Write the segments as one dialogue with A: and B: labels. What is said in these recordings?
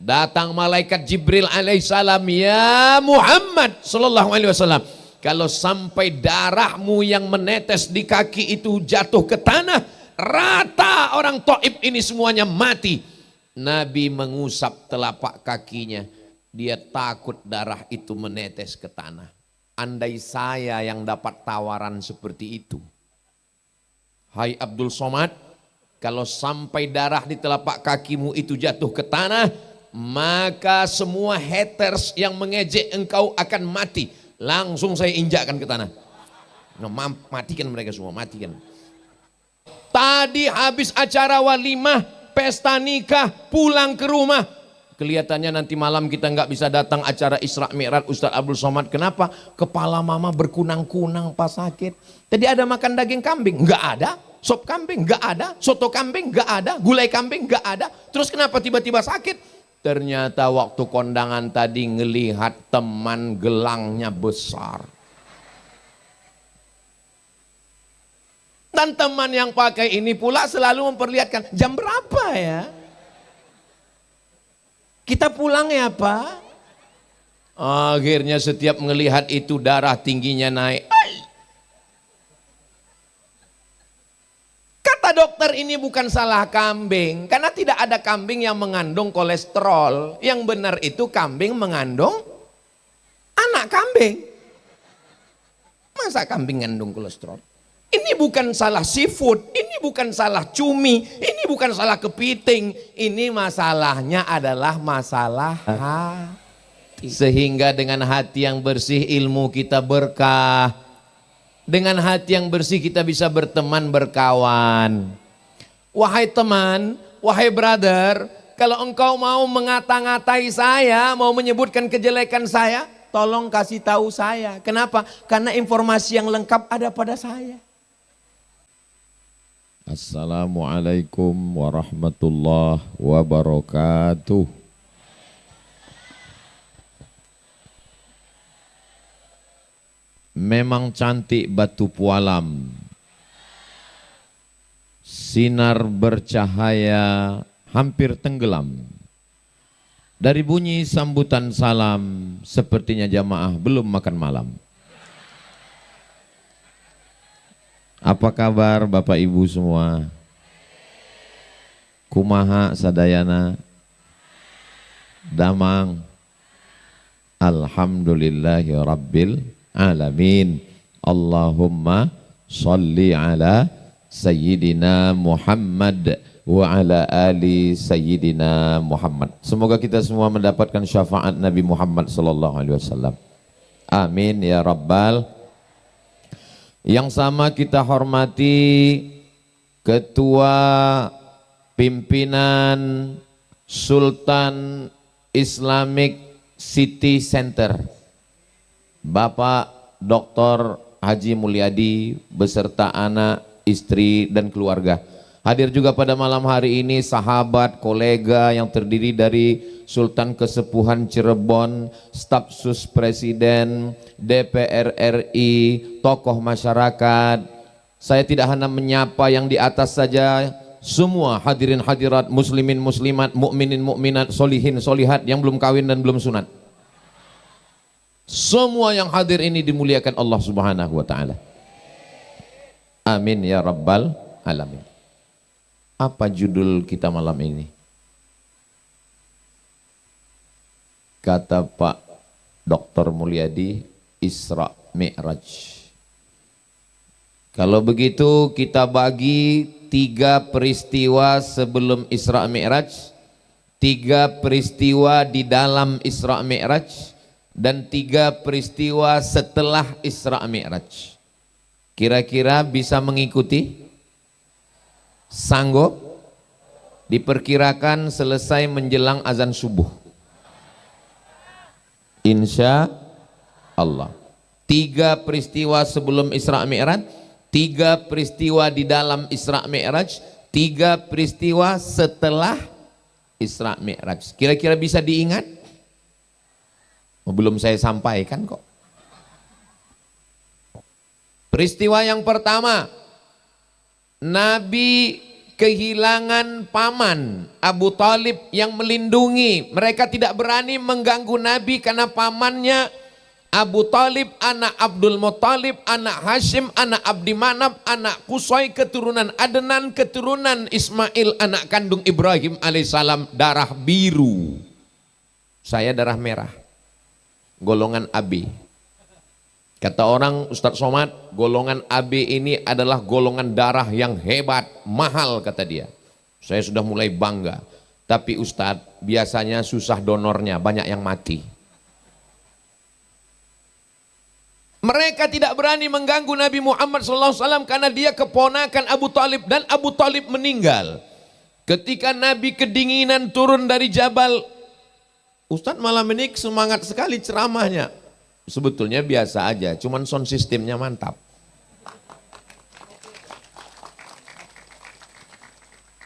A: Datang malaikat Jibril alaihissalam, ya Muhammad sallallahu alaihi wasallam, kalau sampai darahmu yang menetes di kaki itu jatuh ke tanah, rata orang Taif ini semuanya mati. Nabi mengusap telapak kakinya, dia takut darah itu menetes ke tanah. Andai saya yang dapat tawaran seperti itu, hai Abdul Somad, kalau sampai darah di telapak kakimu itu jatuh ke tanah, maka semua haters yang mengejek engkau akan mati. Langsung saya injakkan ke tanah. Nah, matikan mereka semua, matikan. Tadi habis acara walimah, pesta nikah, pulang ke rumah. Kelihatannya nanti malam kita nggak bisa datang acara Isra Mi'raj Ustadz Abdul Somad. Kenapa? Kepala mama berkunang-kunang pas sakit. Tadi ada makan daging kambing? Nggak ada. Sop kambing? Nggak ada. Soto kambing? Nggak ada. Gulai kambing? Nggak ada. Terus kenapa tiba-tiba sakit? Ternyata waktu kondangan tadi ngelihat teman gelangnya besar. Dan teman yang pakai ini pula selalu memperlihatkan, jam berapa ya? Kita pulang ya Pak? Akhirnya setiap melihat itu darah tingginya naik. Kata dokter, ini bukan salah kambing, karena tidak ada kambing yang mengandung kolesterol. Yang benar itu kambing mengandung anak kambing. Masa kambing mengandung kolesterol? Ini bukan salah seafood, ini bukan salah cumi, ini bukan salah kepiting. Ini masalahnya adalah masalah hati. Sehingga dengan hati yang bersih ilmu kita berkah. Dengan hati yang bersih kita bisa berteman, berkawan. Wahai teman, wahai brother, kalau engkau mau mengata-ngatai saya, mau menyebutkan kejelekan saya, tolong kasih tahu saya. Kenapa? Karena informasi yang lengkap ada pada saya.
B: Assalamualaikum warahmatullahi wabarakatuh. Memang cantik batu pualam, sinar bercahaya hampir tenggelam. Dari bunyi sambutan salam, sepertinya jamaah belum makan malam. Apa kabar Bapak Ibu semua? Kumaha sadayana? Damang. Alhamdulillahi Rabbil Alamin. Allahumma salli ala Sayyidina Muhammad wa ala ali Sayyidina Muhammad. Semoga kita semua mendapatkan syafaat Nabi Muhammad sallallahu alaihi wasallam. Amin ya Rabbal. Yang sama kita hormati Ketua Pimpinan Sultan Islamic City Center, Bapak Dr. Haji Mulyadi beserta anak, istri dan keluarga. Hadir juga pada malam hari ini sahabat, kolega yang terdiri dari Sultan Kesepuhan Cirebon, staf sus Presiden, DPR RI, tokoh masyarakat. Saya tidak hanya menyapa yang di atas saja, semua hadirin hadirat, muslimin muslimat, mukminin mukminat, solihin solihat yang belum kawin dan belum sunat. Semua yang hadir ini dimuliakan Allah Subhanahu wa taala. Amin ya rabbal alamin. Apa judul kita malam ini? Kata Pak Dr. Mulyadi, Isra Mi'raj. Kalau begitu kita bagi 3 peristiwa sebelum Isra Mi'raj, 3 peristiwa di dalam Isra Mi'raj, dan 3 peristiwa setelah Isra Mi'raj. Kira-kira bisa mengikuti? Sanggup? Diperkirakan selesai menjelang azan subuh. Insya Allah. 3 peristiwa sebelum Isra Mi'raj, 3 peristiwa di dalam Isra Mi'raj, 3 peristiwa setelah Isra Mi'raj. Kira-kira bisa diingat? Belum saya sampaikan kok. Peristiwa yang pertama, Nabi
A: kehilangan paman Abu Talib yang melindungi. Mereka tidak berani mengganggu Nabi karena pamannya Abu Talib, anak Abdul Muttalib, anak Hashim, anak Abdi Manaf, anak Qusay, keturunan Adnan, keturunan Ismail, anak kandung Ibrahim alaihissalam, darah biru. Saya darah merah, golongan AB. Kata orang Ustadz Somad, golongan AB ini adalah golongan darah yang hebat, mahal kata dia. Saya sudah mulai bangga. Tapi Ustadz, biasanya susah donornya, banyak yang mati. Mereka tidak berani mengganggu Nabi Muhammad SAW karena dia keponakan Abu Talib dan Abu Talib meninggal. Ketika Nabi kedinginan turun dari jabal, Ustadz malam ini semangat sekali ceramahnya. Sebetulnya biasa aja, cuman sound sistemnya mantap.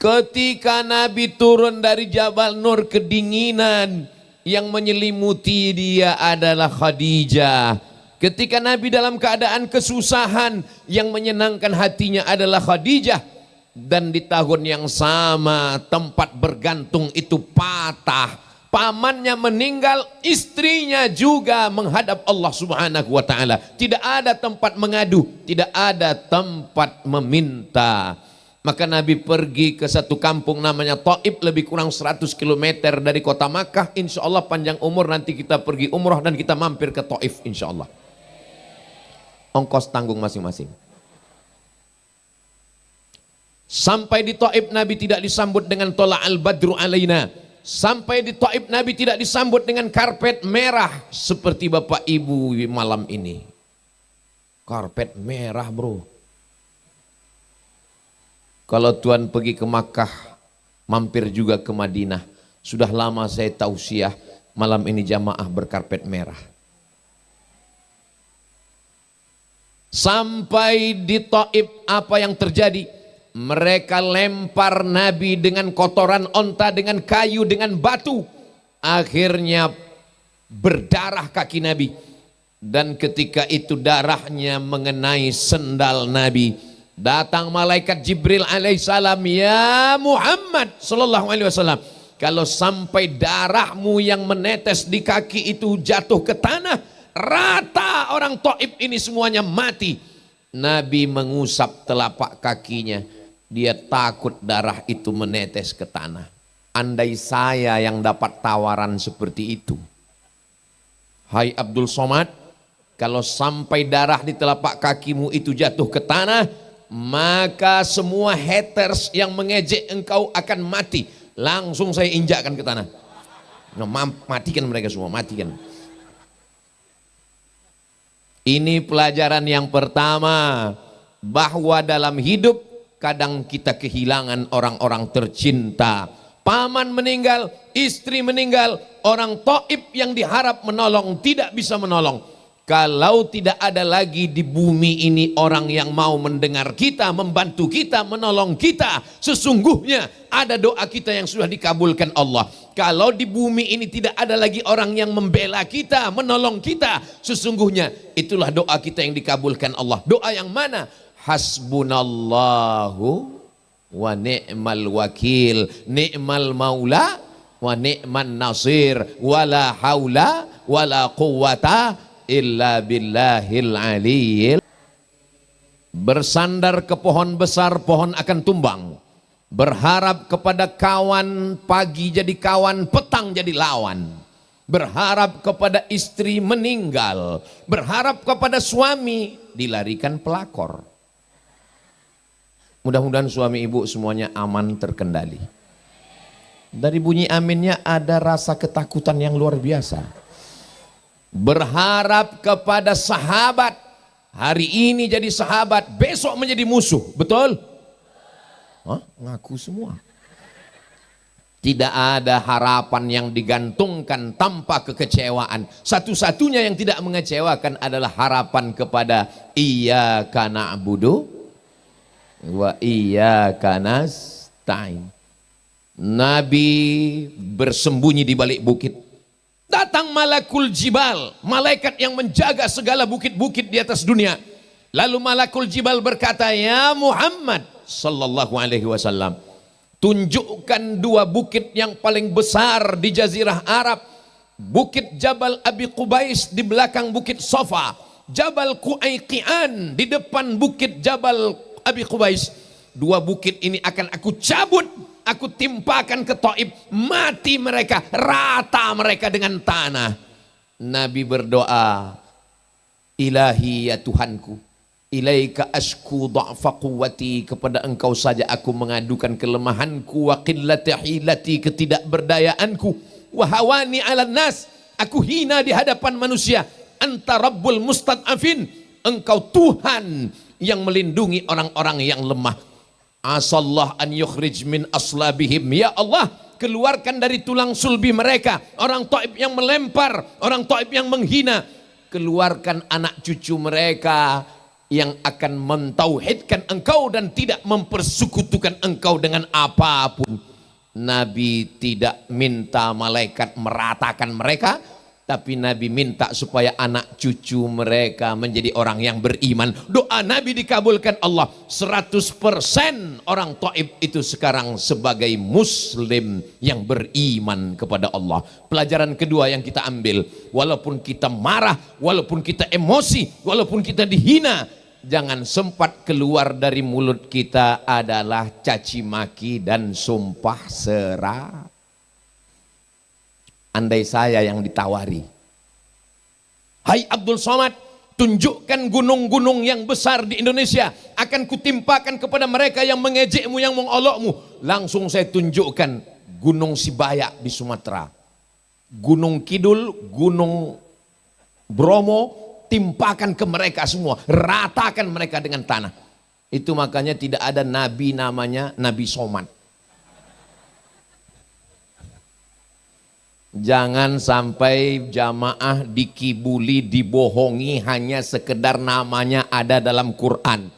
A: Ketika Nabi turun dari Jabal Nur, kedinginan yang menyelimuti dia adalah Khadijah. Ketika Nabi dalam keadaan kesusahan, yang menyenangkan hatinya adalah Khadijah. Dan di tahun yang sama tempat bergantung itu patah. Pamannya meninggal, istrinya juga menghadap Allah Subhanahu wa ta'ala. Tidak ada tempat mengadu, tidak ada tempat meminta. Maka Nabi pergi ke satu kampung namanya Taif, lebih kurang 100 km dari kota Makkah. Insya Allah panjang umur nanti kita pergi umrah dan kita mampir ke Taif insya Allah. Ongkos tanggung masing-masing. Sampai di Taif Nabi tidak disambut dengan tola al-badru alaina. Sampai di Taif Nabi tidak disambut dengan karpet merah seperti Bapak Ibu malam ini. Karpet merah bro. Kalau Tuhan pergi ke Makkah, mampir juga ke Madinah. Sudah lama saya tausiah, malam ini jamaah berkarpet merah. Sampai di Taif apa yang terjadi? Mereka lempar Nabi dengan kotoran onta, dengan kayu, dengan batu. Akhirnya berdarah kaki Nabi. Dan ketika itu darahnya mengenai sendal Nabi, datang malaikat Jibril alaihissalam, ya Muhammad sallallahu alaihi wasallam, kalau sampai darahmu yang menetes di kaki itu jatuh ke tanah, rata orang Taif ini semuanya mati. Nabi mengusap telapak kakinya. Dia takut darah itu menetes ke tanah. Andai saya yang dapat tawaran seperti itu. Hai Abdul Somad, kalau sampai darah di telapak kakimu itu jatuh ke tanah, maka semua haters yang mengejek engkau akan mati. Langsung saya injakkan ke tanah. Matikan mereka semua, matikan. Ini pelajaran yang pertama, bahwa dalam hidup kadang kita kehilangan orang-orang tercinta. Paman meninggal, istri meninggal, orang Taif yang diharap menolong tidak bisa menolong. Kalau tidak ada lagi di bumi ini orang yang mau mendengar kita, membantu kita, menolong kita, sesungguhnya ada doa kita yang sudah dikabulkan Allah. Kalau di bumi ini tidak ada lagi orang yang membela kita, menolong kita, sesungguhnya itulah doa kita yang dikabulkan Allah. Doa yang mana? Hasbunallahu wa ni'mal wakil, ni'mal maula wa ni'man nasir, wala haula wala quwata illa billahil aliyil. Bersandar ke pohon besar, pohon akan tumbang. Berharap kepada kawan, pagi jadi kawan, petang jadi lawan. Berharap kepada istri, meninggal. Berharap kepada suami, dilarikan pelakor. Mudah-mudahan suami ibu semuanya aman, terkendali. Dari bunyi aminnya ada rasa ketakutan yang luar biasa. Berharap kepada sahabat, hari ini jadi sahabat, besok menjadi musuh, betul? Hah? Ngaku semua. Tidak ada harapan yang digantungkan tanpa kekecewaan. Satu-satunya yang tidak mengecewakan adalah harapan kepada iyyaka na'budu wa iyyaka nasta'in. Nabi bersembunyi di balik bukit. Datang malakul jibal, malaikat yang menjaga segala bukit-bukit di atas dunia. Lalu malakul jibal berkata, ya Muhammad sallallahu alaihi wasallam. Tunjukkan dua bukit yang paling besar di Jazirah Arab. Bukit Jabal Abi Qubais di belakang bukit Safa, Jabal Qu'aiqian di depan bukit Jabal Abi Qubais. Dua bukit ini akan aku cabut, aku timpakan ke Taif, mati mereka, rata mereka dengan tanah. Nabi berdoa, Ilahi ya Tuhanku, ilaika ashku dha'fa quwwati, kepada engkau saja aku mengadukan kelemahanku, wa qillati hilati, ketidakberdayaanku, wa hawani 'alan nas, aku hina di hadapan manusia. Anta rabbul mustad'afin, engkau Tuhan yang melindungi orang-orang yang lemah. Asallah an yukhrij min aslabihim, ya Allah, keluarkan dari tulang sulbi mereka orang Taif yang melempar, orang Taif yang menghina. Keluarkan anak cucu mereka yang akan mentauhidkan engkau dan tidak mempersekutukan engkau dengan apapun. Nabi tidak minta malaikat meratakan mereka, tapi Nabi minta supaya anak cucu mereka menjadi orang yang beriman. Doa Nabi dikabulkan Allah. 100% orang Taif itu sekarang sebagai muslim yang beriman kepada Allah. Pelajaran kedua yang kita ambil, walaupun kita marah, walaupun kita emosi, walaupun kita dihina, jangan sempat keluar dari mulut kita adalah caci maki dan sumpah serah. Andai saya yang ditawari, hai Abdul Somad, tunjukkan gunung-gunung yang besar di Indonesia, akan kutimpakan kepada mereka yang mengejekmu, yang mengolokmu. Langsung saya tunjukkan Gunung Sibaya di Sumatera, Gunung Kidul, Gunung Bromo, timpakan ke mereka semua, ratakan mereka dengan tanah. Itu makanya tidak ada nabi namanya Nabi Somad. Jangan sampai jamaah dikibuli, dibohongi hanya sekedar namanya ada dalam Quran.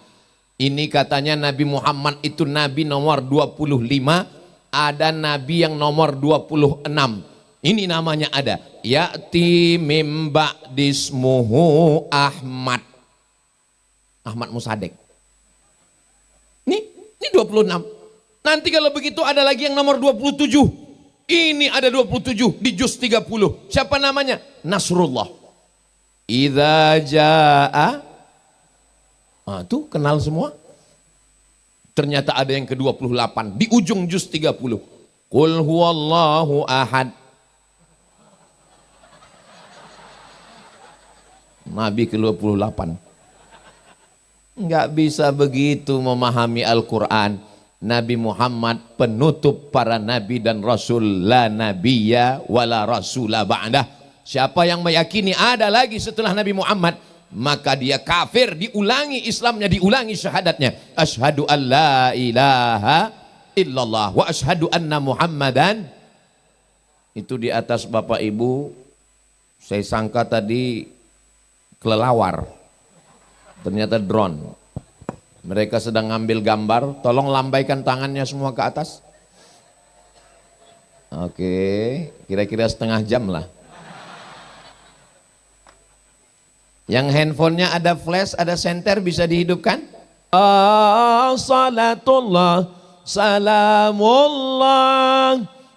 A: Ini katanya Nabi Muhammad itu nabi nomor 25, ada nabi yang nomor 26. Ini namanya ada. Ya'ti mim ba'dismuhu Ahmad. Ahmad Musadek. Ini 26. Nanti kalau begitu ada lagi yang nomor 27. Ini ada 27 di juz 30. Siapa namanya? Nasrullah. Idza jaa. Tuh kenal semua. Ternyata ada yang ke-28 di ujung juz 30. Qul huwallahu ahad. Nabi ke-28. Enggak bisa begitu memahami Al-Quran. Nabi Muhammad penutup para nabi dan rasul, la nabiyya wala rasula ba'dah. Siapa yang meyakini ada lagi setelah Nabi Muhammad, maka dia kafir. Diulangi Islamnya, diulangi syahadatnya. Asyhadu an la ilaha illallah wa asyhadu anna Muhammadan. Itu di atas Bapak Ibu, saya sangka tadi kelelawar, ternyata drone. Mereka sedang ngambil gambar, tolong lambaikan tangannya semua ke atas. Oke, kira-kira setengah jam lah. Yang handphonenya ada flash, ada senter, bisa dihidupkan? Salatullah, salamullah,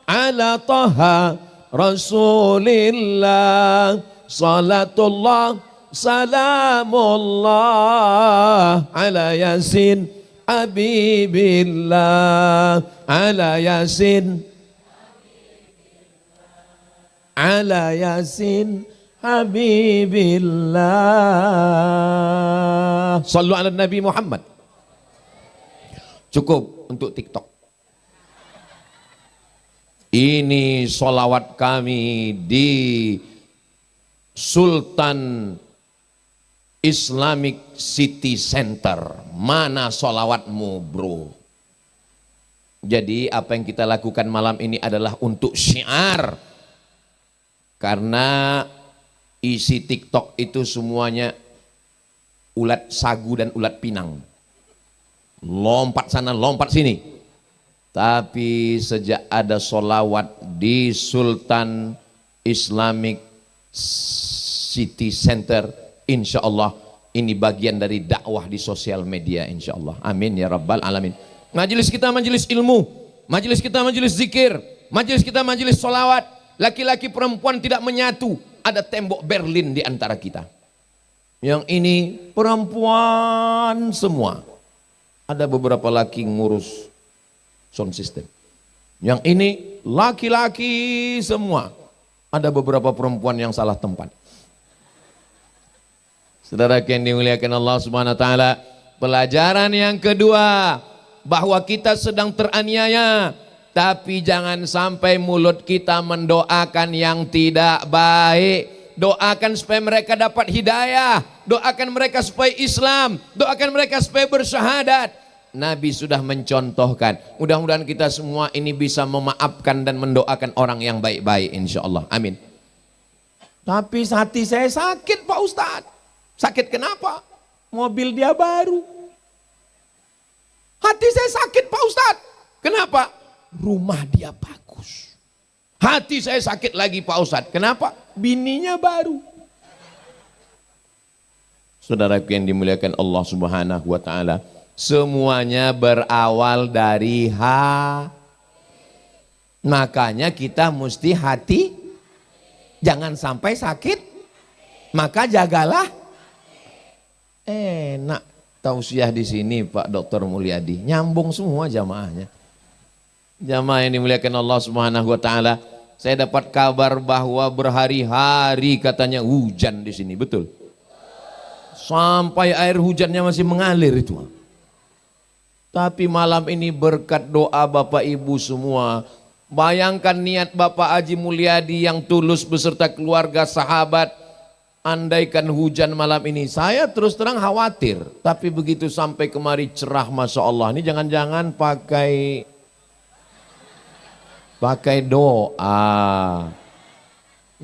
A: ala taha rasulillah. Salatullah, salamullah, ala yasin habibillah, ala yasin, ala yasin habibillah. Sallu ala Nabi Muhammad. Cukup untuk TikTok. Ini solawat kami di Sultan Islamic City Center. Mana solawatmu bro? Jadi apa yang kita lakukan malam ini adalah untuk syiar. Karena isi TikTok itu semuanya ulat sagu dan ulat pinang. Lompat sana, lompat sini. Tapi sejak ada solawat di Sultan Islamic City Center, insya Allah Ini bagian dari dakwah di sosial media insya Allah. Amin ya rabbal alamin. Majelis kita majelis ilmu, majelis kita majelis zikir, majelis kita majelis solawat. Laki-laki perempuan tidak menyatu, ada tembok Berlin di antara kita. Yang ini perempuan semua, ada beberapa laki ngurus sound system. Yang ini laki-laki semua, ada beberapa perempuan yang salah tempat. Saudara yang dimuliakan Allah Subhanahu wa taala, pelajaran yang kedua bahwa kita sedang teraniaya, tapi jangan sampai mulut kita mendoakan yang tidak baik. Doakan supaya mereka dapat hidayah, doakan mereka supaya Islam, doakan mereka supaya bersyahadat. Nabi sudah mencontohkan. Mudah-mudahan kita semua ini bisa memaafkan dan mendoakan orang yang baik-baik insyaallah. Amin. Tapi hati saya sakit Pak Ustadz. Sakit kenapa? Mobil dia baru. Hati saya sakit Pak Ustadz. Kenapa? Rumah dia bagus. Hati saya sakit lagi Pak Ustadz. Kenapa? Bininya baru. Saudara yang dimuliakan Allah Subhanahu wa taala, semuanya berawal dari makanya kita mesti hati, jangan sampai sakit, maka jagalah. Enak tausiah di sini Pak Dr. Mulyadi, nyambung semua jamaahnya. Jamaah yang dimuliakan Allah Subhanahu wa taala, saya dapat kabar bahwa berhari-hari katanya hujan di sini, betul? Sampai air hujannya masih mengalir itu. Tapi malam ini berkat doa Bapak Ibu semua, bayangkan niat Bapak Haji Mulyadi yang tulus beserta keluarga sahabat. Andaikan hujan malam ini, saya terus terang khawatir. Tapi begitu sampai kemari cerah, Masya Allah. Ini jangan-jangan pakai doa.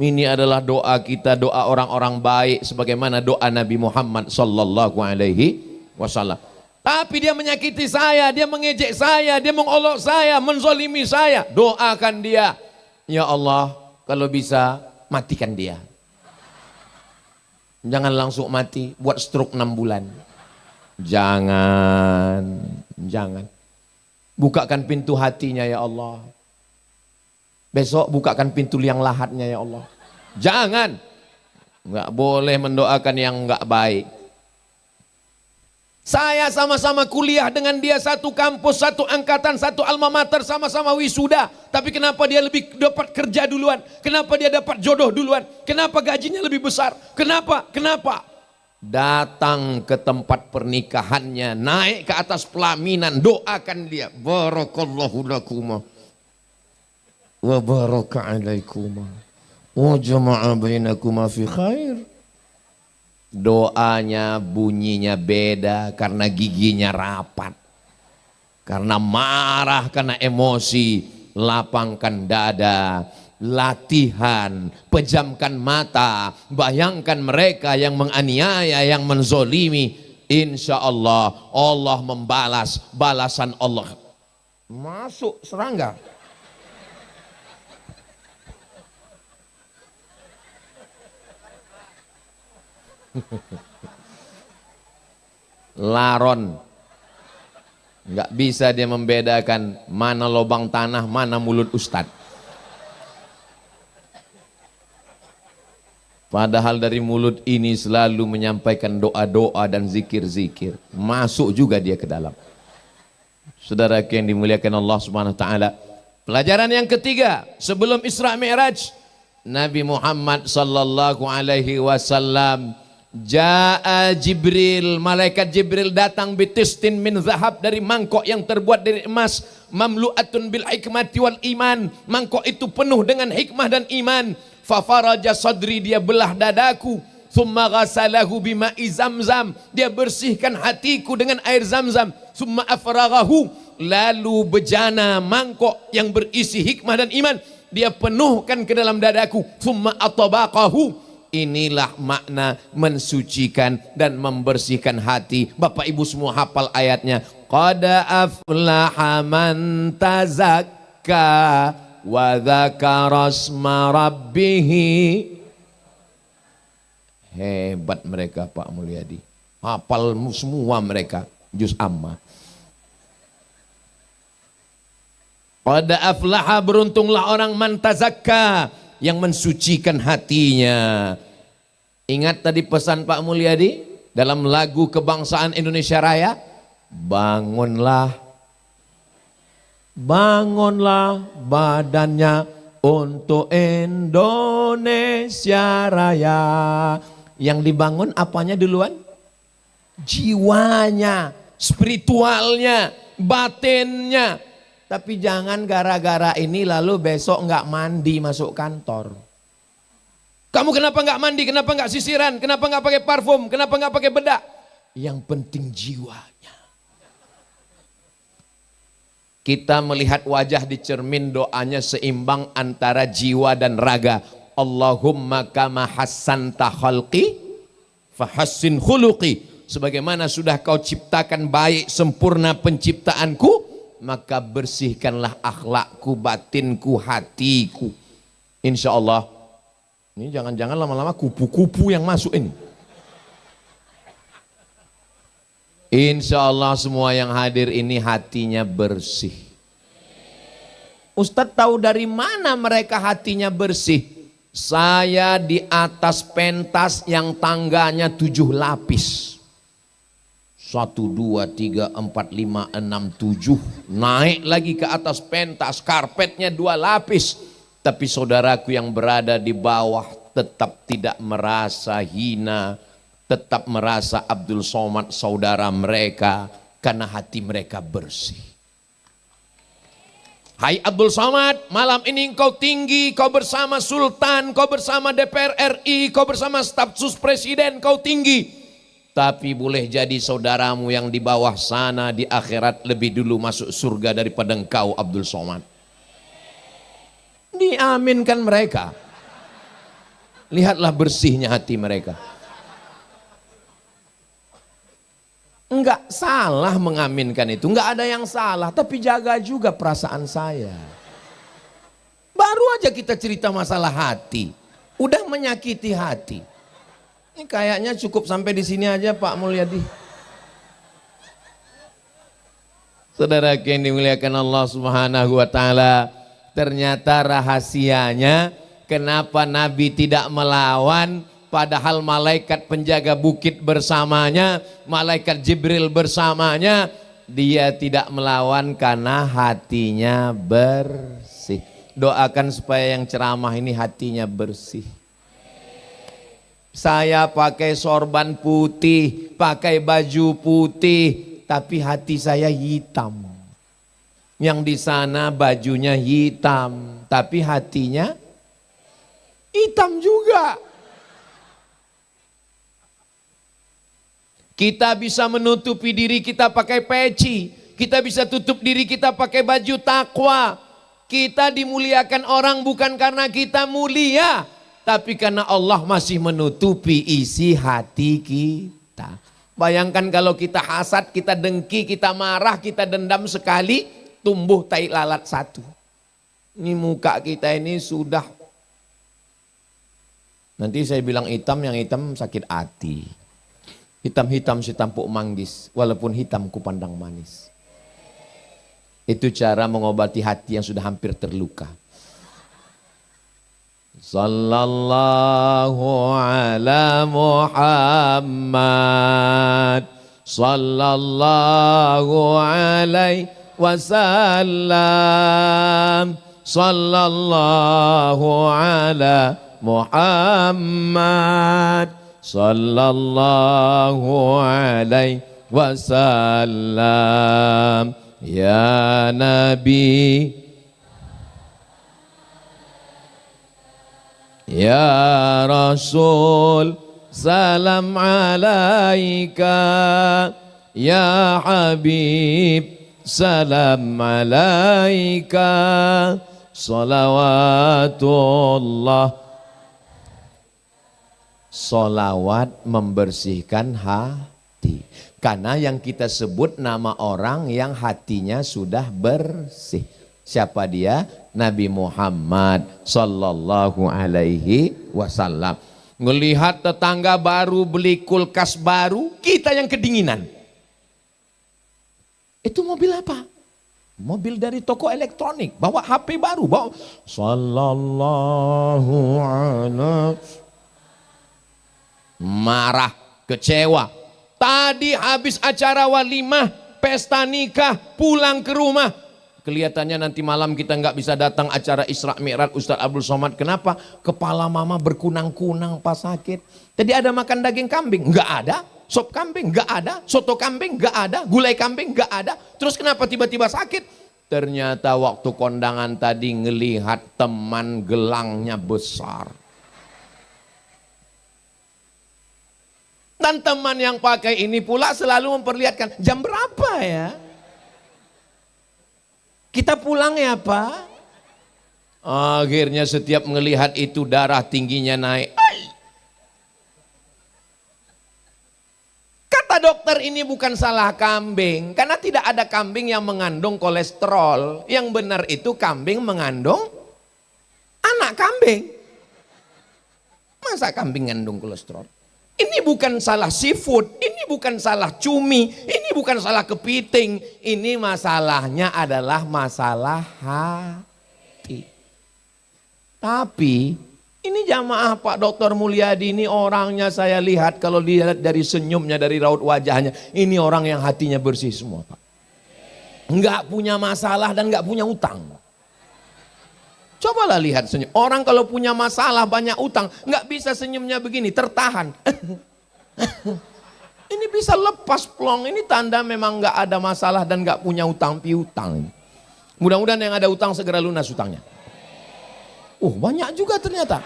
A: Ini adalah doa kita, doa orang-orang baik. Sebagaimana doa Nabi Muhammad Sallallahu Alaihi Wasallam. Tapi dia menyakiti saya, dia mengejek saya, dia mengolok saya, menzolimi saya. Doakan dia. Ya Allah, kalau bisa matikan dia. Jangan langsung mati, buat stroke 6 bulan. Jangan. Bukakan pintu hatinya ya Allah. Besok bukakan pintu liang lahatnya ya Allah. Jangan. Enggak boleh mendoakan yang enggak baik. Saya sama-sama kuliah dengan dia, satu kampus, satu angkatan, satu alma mater, sama-sama wisuda. Tapi kenapa dia lebih dapat kerja duluan? Kenapa dia dapat jodoh duluan? Kenapa gajinya lebih besar? Kenapa? Datang ke tempat pernikahannya, naik ke atas pelaminan, doakan dia. Barakallahu lakuma wa baraka alaikuma wa jama'a bainakuma fi khair. Doanya bunyinya beda karena giginya rapat, karena marah, karena emosi. Lapangkan dada, latihan, pejamkan mata, bayangkan mereka yang menganiaya, yang menzolimi. Insya Allah, Allah membalas balasan Allah. Masuk serangga. Laron, nggak bisa dia membedakan mana lubang tanah, mana mulut ustad. Padahal dari mulut ini selalu menyampaikan doa-doa dan zikir-zikir. Masuk juga dia ke dalam. Saudara yang dimuliakan Allah Subhanahu wa taala, pelajaran yang ketiga sebelum Isra Mi'raj, Nabi Muhammad sallallahu alaihi wasallam, Ja'a Jibril, malaikat Jibril datang bitistin min zahab, dari mangkok yang terbuat dari emas, mamlu'atun bil hikmati wal iman, mangkok itu penuh dengan hikmah dan iman. Fafaraja sadri, dia belah dadaku. Thumma ghasalahu bima'i zamzam, dia bersihkan hatiku dengan air zamzam. Thumma afraghahu, lalu bejana mangkok yang berisi hikmah dan iman dia penuhkan ke dalam dadaku. Thumma atabaqahu, inilah makna mensucikan dan membersihkan hati. Bapak Ibu semua hafal ayatnya. Qad aflaha man tazakka wa dzakara asma rabbih. Hebat mereka Pak Mulyadi. Hafal semua mereka juz amma. Qad aflaha, beruntunglah orang man tazakka, yang mensucikan hatinya. Ingat tadi pesan Pak Mulyadi dalam lagu kebangsaan Indonesia Raya, bangunlah, bangunlah badannya untuk Indonesia Raya. Yang dibangun apanya duluan? Jiwanya, spiritualnya, batinnya. Tapi jangan gara-gara ini lalu besok nggak mandi masuk kantor. Kamu kenapa nggak mandi? Kenapa nggak sisiran? Kenapa nggak pakai parfum? Kenapa nggak pakai bedak? Yang penting jiwanya. Kita melihat wajah di cermin, doanya seimbang antara jiwa dan raga. Allahumma kama hassanta khalqi fahassin khuluqi. Sebagaimana sudah kau ciptakan baik sempurna penciptaanku, maka bersihkanlah akhlakku, batinku, hatiku. Insya Allah. Ini jangan-jangan lama-lama kupu-kupu yang masuk ini. Insya Allah semua yang hadir ini hatinya bersih. Ustadz tahu dari mana mereka hatinya bersih? Saya di atas pentas yang tangganya 7 lapis. 1, 2, 3, 4, 5, 6, 7. Naik lagi ke atas pentas, karpetnya 2 lapis. Tapi saudaraku yang berada di bawah tetap tidak merasa hina, tetap merasa Abdul Somad saudara mereka, karena hati mereka bersih. Hai Abdul Somad, malam ini kau tinggi, kau bersama Sultan, kau bersama DPR RI, kau bersama staf sus presiden, kau tinggi. Tapi boleh jadi saudaramu yang di bawah sana di akhirat lebih dulu masuk surga daripada engkau Abdul Somad. Diaminkan mereka. Lihatlah bersihnya hati mereka. Enggak salah mengaminkan itu, enggak ada yang salah, tapi jaga juga perasaan saya. Baru aja kita cerita masalah hati, udah menyakiti hati. Ini kayaknya cukup sampai di sini aja Pak Mulyadi. Saudara yang dimuliakan Allah Subhanahu wa taala, ternyata rahasianya kenapa Nabi tidak melawan, padahal malaikat penjaga bukit bersamanya, malaikat Jibril bersamanya, dia tidak melawan karena hatinya bersih. Doakan supaya yang ceramah ini hatinya bersih. Saya pakai sorban putih, pakai baju putih, tapi hati saya hitam. Yang di sana bajunya hitam, tapi hatinya hitam juga. Kita bisa menutupi diri kita pakai peci, kita bisa tutup diri kita pakai baju takwa. Kita dimuliakan orang bukan karena kita mulia, tapi karena Allah masih menutupi isi hati kita. Bayangkan kalau kita hasad, kita dengki, kita marah, kita dendam sekali, tumbuh tai lalat 1. Ini muka kita ini sudah, nanti saya bilang hitam, yang hitam sakit hati. Hitam-hitam si tampuk manggis, walaupun hitam ku pandang manis. Itu cara mengobati hati yang sudah hampir terluka. Sallallahu ala Muhammad, sallallahu alaihi wasallam, sallallahu ala Muhammad, sallallahu alaihi wasallam. Ya Nabi, ya Rasul, salam alaika. Ya Habib, salam alaika. Salawatullah. Salawat membersihkan hati. Karena yang kita sebut nama orang yang hatinya sudah bersih. Siapa dia? Nabi Muhammad sallallahu alaihi wasallam. Ngelihat tetangga baru beli kulkas baru, kita yang kedinginan. Itu mobil apa? Mobil dari toko elektronik, bawa HP baru, bawa sallallahu alaihi. Marah, kecewa. Tadi habis acara walimah, pesta nikah, pulang ke rumah. Kelihatannya nanti malam kita nggak bisa datang acara Isra Mi'raj Ustaz Abdul Somad. Kenapa? Kepala mama berkunang-kunang pas sakit. Jadi ada makan daging kambing? Nggak ada. Sop kambing? Nggak ada. Soto kambing? Nggak ada. Gulai kambing? Nggak ada. Terus kenapa tiba-tiba sakit? Ternyata waktu kondangan tadi ngelihat teman gelangnya besar. Dan teman yang pakai ini pula selalu memperlihatkan, jam berapa ya? Kita pulang ya Pak? Akhirnya setiap melihat itu darah tingginya naik. Kata dokter ini bukan salah kambing. Karena tidak ada kambing yang mengandung kolesterol. Yang benar itu kambing mengandung anak kambing. Masa kambing mengandung kolesterol? Ini bukan salah seafood, ini bukan salah cumi, ini bukan salah kepiting. Ini masalahnya adalah masalah hati. Tapi ini jamaah Pak Dr. Mulyadi ini orangnya saya lihat kalau dilihat dari senyumnya, dari raut wajahnya. Ini orang yang hatinya bersih semua Pak. Enggak punya masalah dan enggak punya utang. Cobalah lihat senyum. Orang kalau punya masalah banyak utang, nggak bisa senyumnya begini, tertahan. Ini bisa lepas plong. Ini tanda memang nggak ada masalah dan nggak punya utang piutang. Mudah-mudahan yang ada utang segera lunas utangnya. Banyak juga ternyata.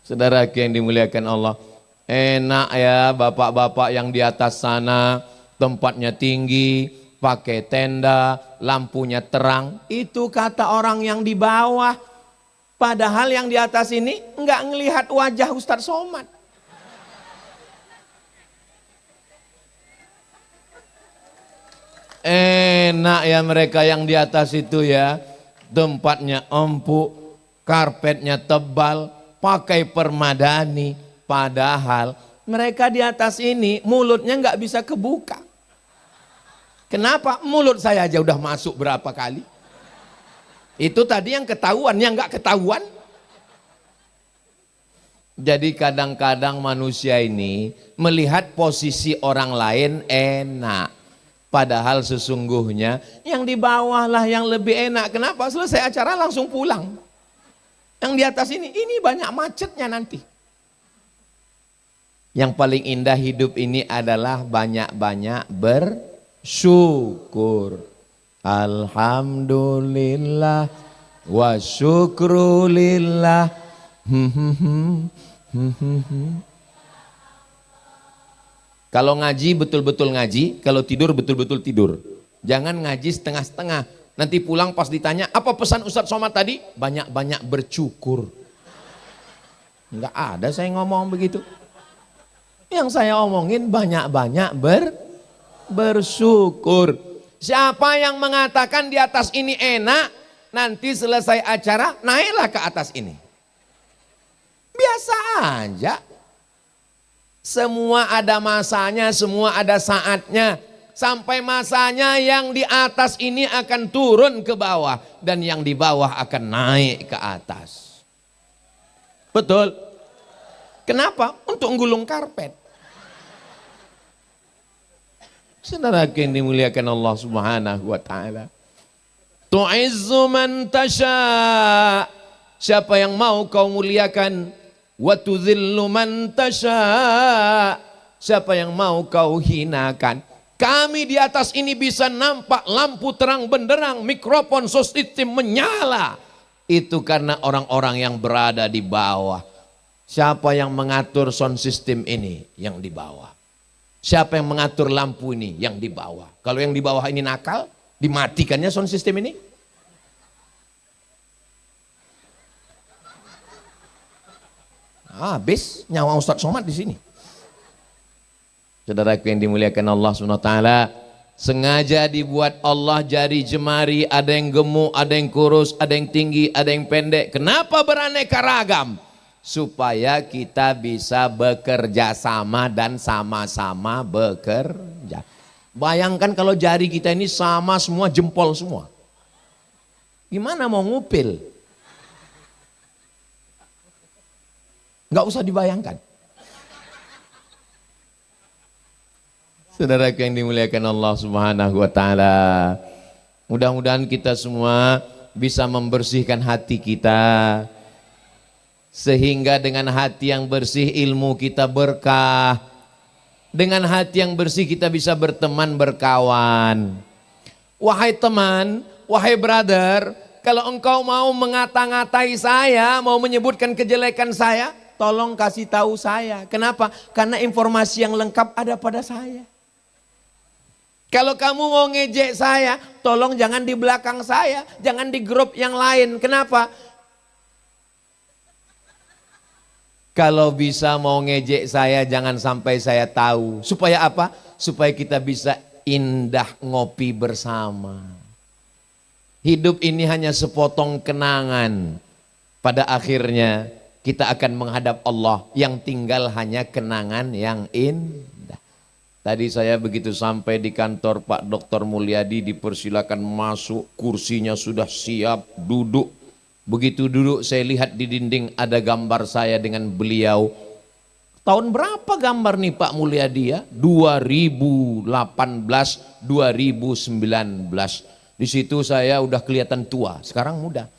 A: Saudara yang dimuliakan Allah, enak ya bapak-bapak yang di atas sana, tempatnya tinggi, pakai tenda, lampunya terang. Itu kata orang yang di bawah. Padahal yang di atas ini enggak ngelihat wajah Ustadz Somad. Enak ya mereka yang di atas itu ya. Tempatnya empuk, karpetnya tebal, pakai permadani. Padahal mereka di atas ini mulutnya enggak bisa kebuka. Kenapa? Mulut saya aja udah masuk berapa kali. Itu tadi yang ketahuan, yang nggak ketahuan. Jadi kadang-kadang manusia ini melihat posisi orang lain enak. Padahal sesungguhnya yang di bawah lah yang lebih enak. Kenapa? Selesai acara langsung pulang. Yang di atas ini banyak macetnya nanti. Yang paling indah hidup ini adalah banyak-banyak bersyukur. Alhamdulillah wa syukrulillah. Kalau ngaji betul-betul ngaji, kalau tidur betul-betul tidur. Jangan ngaji setengah-setengah. Nanti pulang pas ditanya, apa pesan Ustadz Somad tadi? Banyak-banyak bersyukur. Enggak ada saya ngomong begitu. Yang saya omongin banyak-banyak bersyukur. Siapa yang mengatakan di atas ini enak, nanti selesai acara naiklah ke atas ini. Biasa aja. Semua ada masanya, semua ada saatnya. Sampai masanya yang di atas ini akan turun ke bawah. Dan yang di bawah akan naik ke atas. Betul? Kenapa? Untuk gulung karpet. Saudara yang dimuliakan Allah Subhanahu wa taala. Tu'izzu man tasha. Siapa yang mau kau muliakan, wa tudzillu man tasha. Siapa yang mau kau hinakan. Kami di atas ini bisa nampak lampu terang benderang, mikrofon sistem menyala. Itu karena orang-orang yang berada di bawah. Siapa yang mengatur sound system ini? Yang di bawah. Siapa yang mengatur lampu ini? Yang di bawah. Kalau yang di bawah ini nakal, dimatikannya sound system ini. Habis nyawa Ustadz Somad di sini. Saudara yang dimuliakan Allah SWT,
B: sengaja dibuat Allah jari jemari, ada yang gemuk, ada yang kurus, ada yang tinggi, ada yang pendek. Kenapa beraneka ragam? Supaya kita bisa bekerja sama dan sama-sama bekerja. Bayangkan kalau jari kita ini sama semua, jempol semua. Gimana mau ngupil? Nggak usah dibayangkan. Saudara yang dimuliakan Allah Subhanahu wa taala, mudah-mudahan kita semua bisa membersihkan hati kita, sehingga dengan hati yang bersih ilmu kita berkah. Dengan hati yang bersih kita bisa berteman, berkawan. Wahai teman, wahai brother, kalau engkau mau mengata-ngatai saya, mau menyebutkan kejelekan saya, tolong kasih tahu saya. Kenapa? Karena informasi yang lengkap ada pada saya. Kalau kamu mau ngejek saya, tolong jangan di belakang saya, jangan di grup yang lain. Kenapa? Kalau bisa mau ngejek saya, jangan sampai saya tahu. Supaya apa? Supaya kita bisa indah ngopi bersama. Hidup ini hanya sepotong kenangan. Pada akhirnya kita akan menghadap Allah, yang tinggal hanya kenangan yang indah. Tadi saya begitu sampai di kantor Pak Dr. Mulyadi, dipersilakan masuk, kursinya sudah siap, duduk. Begitu duduk saya lihat di dinding ada gambar saya dengan beliau. Tahun berapa gambar nih Pak Mulyadi ya? 2018, 2019. Di situ saya udah kelihatan tua, sekarang muda.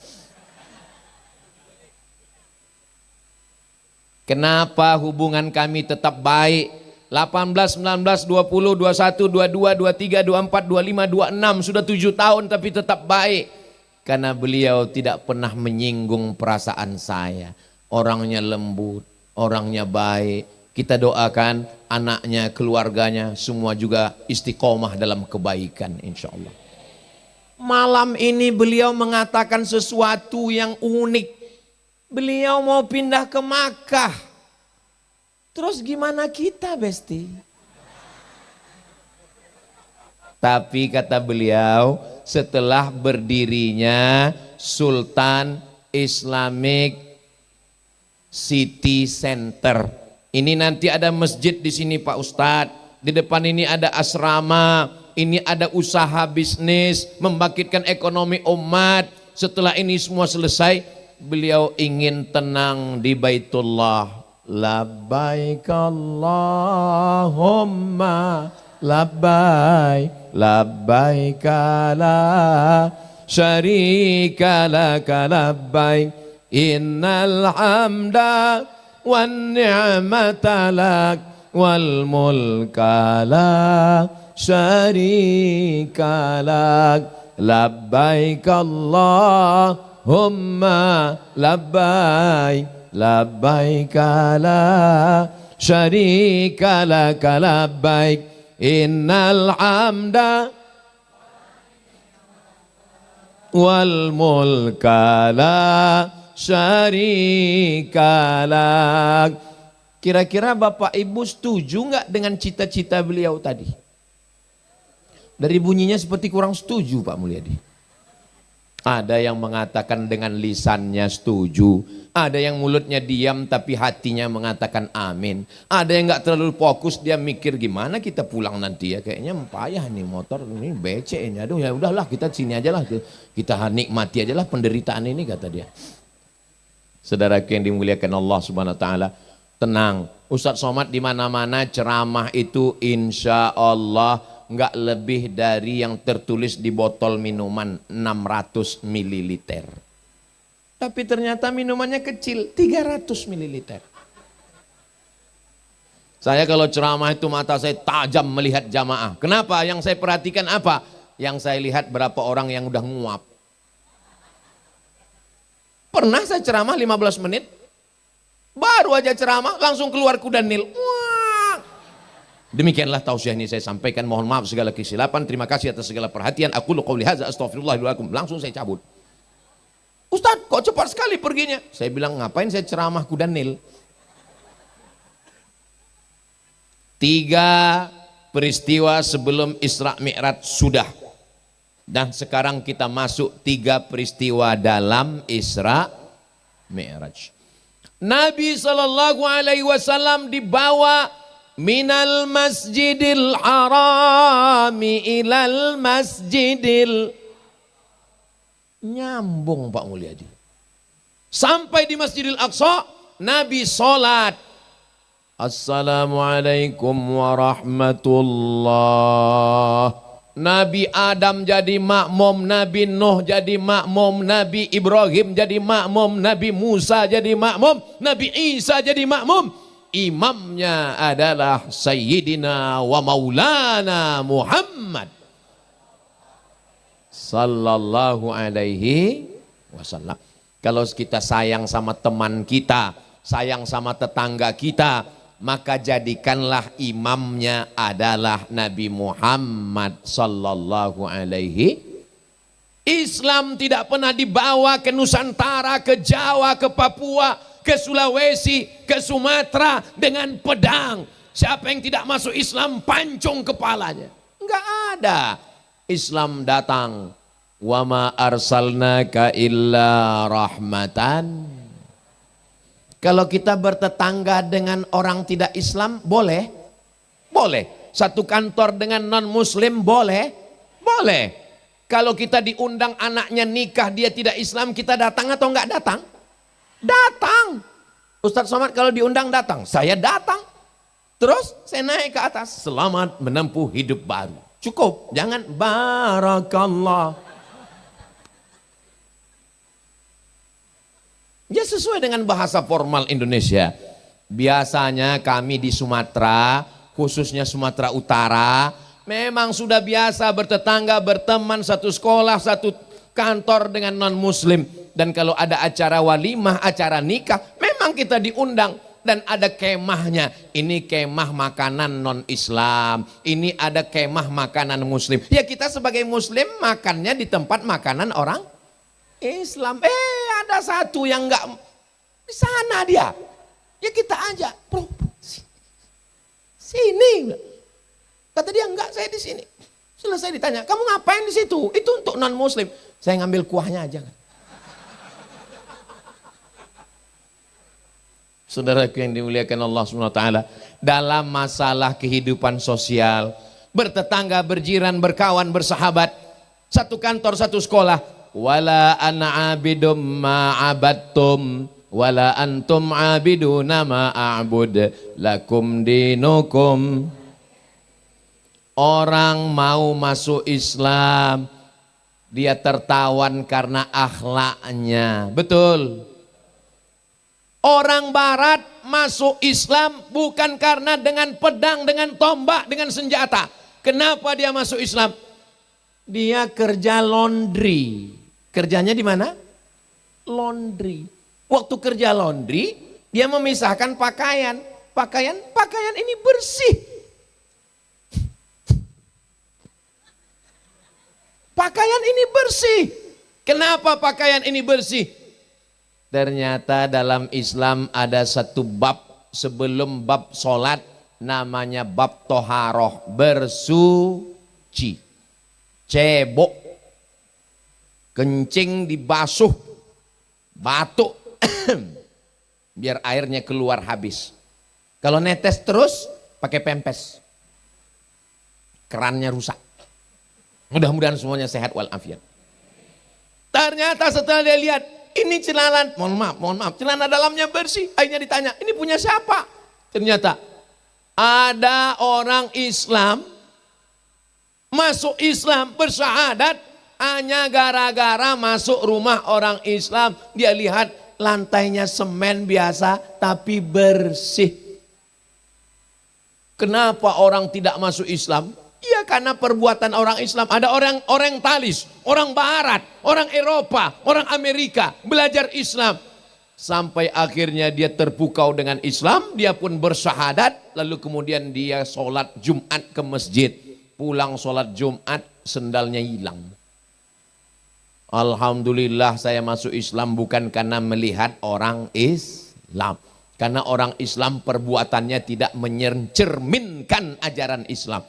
B: Kenapa hubungan kami tetap baik? 18, 19, 20, 21, 22, 23, 24, 25, 26, sudah 7 tahun tapi tetap baik. Karena beliau tidak pernah menyinggung perasaan saya. Orangnya lembut, orangnya baik. Kita doakan anaknya, keluarganya semua juga istiqomah dalam kebaikan insya Allah. Malam ini beliau mengatakan sesuatu yang unik. Beliau mau pindah ke Makkah. Terus gimana kita, Besti? Tapi kata beliau, setelah berdirinya Sultan Islamic City Center. Ini nanti ada masjid di sini Pak Ustadz. Di depan ini ada asrama. Ini ada usaha bisnis, membangkitkan ekonomi umat. Setelah ini semua selesai, beliau ingin tenang di Baitullah. Labbaik Allahumma labbaik, labbaik la syarika laka labbaik, innal hamda wan ni'mata lak wal mulka la syarika lak, labbaik Allahumma labbaik, labbaik la syarika laka labbaik, innal hamda wal mulka la syarika lak. Kira-kira Bapak Ibu setuju nggak dengan cita-cita beliau tadi? Dari bunyinya seperti kurang setuju Pak Mulyadi. Ada yang mengatakan dengan lisannya setuju, ada yang mulutnya diam tapi hatinya mengatakan amin. Ada yang nggak terlalu fokus, dia mikir gimana kita pulang nanti ya, kayaknya payah nih motor ini becek ini. Aduh ya udahlah kita sini aja lah, kita nikmati aja lah penderitaan ini kata dia. Saudara yang dimuliakan Allah Subhanahu wa taala, tenang. Ustadz Somad di mana-mana ceramah itu insya Allah nggak lebih dari yang tertulis di botol minuman 600 ml. Tapi ternyata minumannya kecil, 300 ml. Saya kalau ceramah itu mata saya tajam melihat jamaah. Kenapa? Yang saya perhatikan apa? Yang saya lihat berapa orang yang udah nguap. Pernah saya ceramah 15 menit, baru aja ceramah langsung keluar kuda nil. Demikianlah tausiah ini saya sampaikan, mohon maaf segala kesilapan, terima kasih atas segala perhatian. Aku qouli hadza astaghfirullahaladzim, langsung saya cabut. Ustadz kok cepat sekali perginya? Saya bilang ngapain saya ceramah kuda nil. 3
A: peristiwa sebelum Isra Mi'raj sudah. Dan sekarang kita masuk 3 peristiwa dalam Isra Mi'raj. Nabi SAW dibawa minal masjidil harami ilal masjidil, nyambung Pak Mulyadi, sampai di Masjidil Aqsa. Nabi sholat, assalamualaikum warahmatullah. Nabi Adam jadi makmum, Nabi Nuh jadi makmum, Nabi Ibrahim jadi makmum, Nabi Musa jadi makmum, Nabi Isa jadi makmum. Imamnya adalah Sayyidina wa Maulana Muhammad sallallahu alaihi wasallam. Kalau kita sayang sama teman kita, sayang sama tetangga kita, maka jadikanlah imamnya adalah Nabi Muhammad sallallahu alaihi. Islam tidak pernah dibawa ke Nusantara, ke Jawa, ke Papua, ke Sulawesi, ke Sumatera dengan pedang. Siapa yang tidak masuk Islam pancung kepalanya. Enggak ada. Islam datang, wa ma arsalnaka illa rahmatan. Kalau kita bertetangga dengan orang tidak Islam boleh? Boleh. Satu kantor dengan non muslim boleh? Boleh. Kalau kita diundang anaknya nikah dia tidak Islam, kita datang atau enggak datang? Datang. Ustadz Somad kalau diundang datang, saya datang. Terus saya naik ke atas, selamat menempuh hidup baru. Cukup, jangan barakallah. Ya sesuai dengan bahasa formal Indonesia. Biasanya kami di Sumatera, khususnya Sumatera Utara, memang sudah biasa bertetangga, berteman, satu sekolah, satu kantor dengan non muslim. Dan kalau ada acara walimah, acara nikah, memang kita diundang. Dan ada kemahnya, ini kemah makanan non Islam, ini ada kemah makanan muslim. Ya kita sebagai muslim makannya di tempat makanan orang Islam. Ada satu yang enggak di sana dia. Ya kita ajak, bro, sini. Kata dia enggak, saya di sini. Selesai ditanya, kamu ngapain di situ? Itu untuk non muslim. Saya ngambil kuahnya aja. Saudaraku yang dimuliakan Allah SWT, dalam masalah kehidupan sosial, bertetangga, berjiran, berkawan, bersahabat, satu kantor, satu sekolah, wala ana abidum ma'abattum wala antum abiduna ma'abud lakum dinukum. Orang mau masuk Islam, dia tertawan karena akhlaknya, betul. Orang barat masuk Islam bukan karena dengan pedang, dengan tombak, dengan senjata. Kenapa dia masuk Islam? Dia kerja laundry. Kerjanya di mana? Laundry. Waktu kerja laundry, dia memisahkan pakaian. Pakaian ini bersih. Pakaian ini bersih. Kenapa pakaian ini bersih? Ternyata dalam Islam ada satu bab sebelum bab sholat, namanya bab toharoh, bersuci. Cebok, kencing dibasuh, batuk, biar airnya keluar habis. Kalau netes terus, pakai pempes. Kerannya rusak. Mudah-mudahan semuanya sehat walafiat. Ternyata setelah dia lihat, ini celana, mohon maaf, celana dalamnya bersih. Akhirnya ditanya, ini punya siapa? Ternyata ada orang Islam masuk Islam bersyahadat hanya gara-gara masuk rumah orang Islam. Dia lihat lantainya semen biasa tapi bersih. Kenapa orang tidak masuk Islam? Ya karena perbuatan orang Islam. Ada orang orientalis, orang barat, orang Eropa, orang Amerika belajar Islam. Sampai akhirnya dia terpukau dengan Islam, dia pun bersyahadat, lalu kemudian dia sholat Jumat ke masjid. Pulang sholat Jumat, sendalnya hilang. Alhamdulillah saya masuk Islam bukan karena melihat orang Islam. Karena orang Islam perbuatannya tidak mencerminkan ajaran Islam.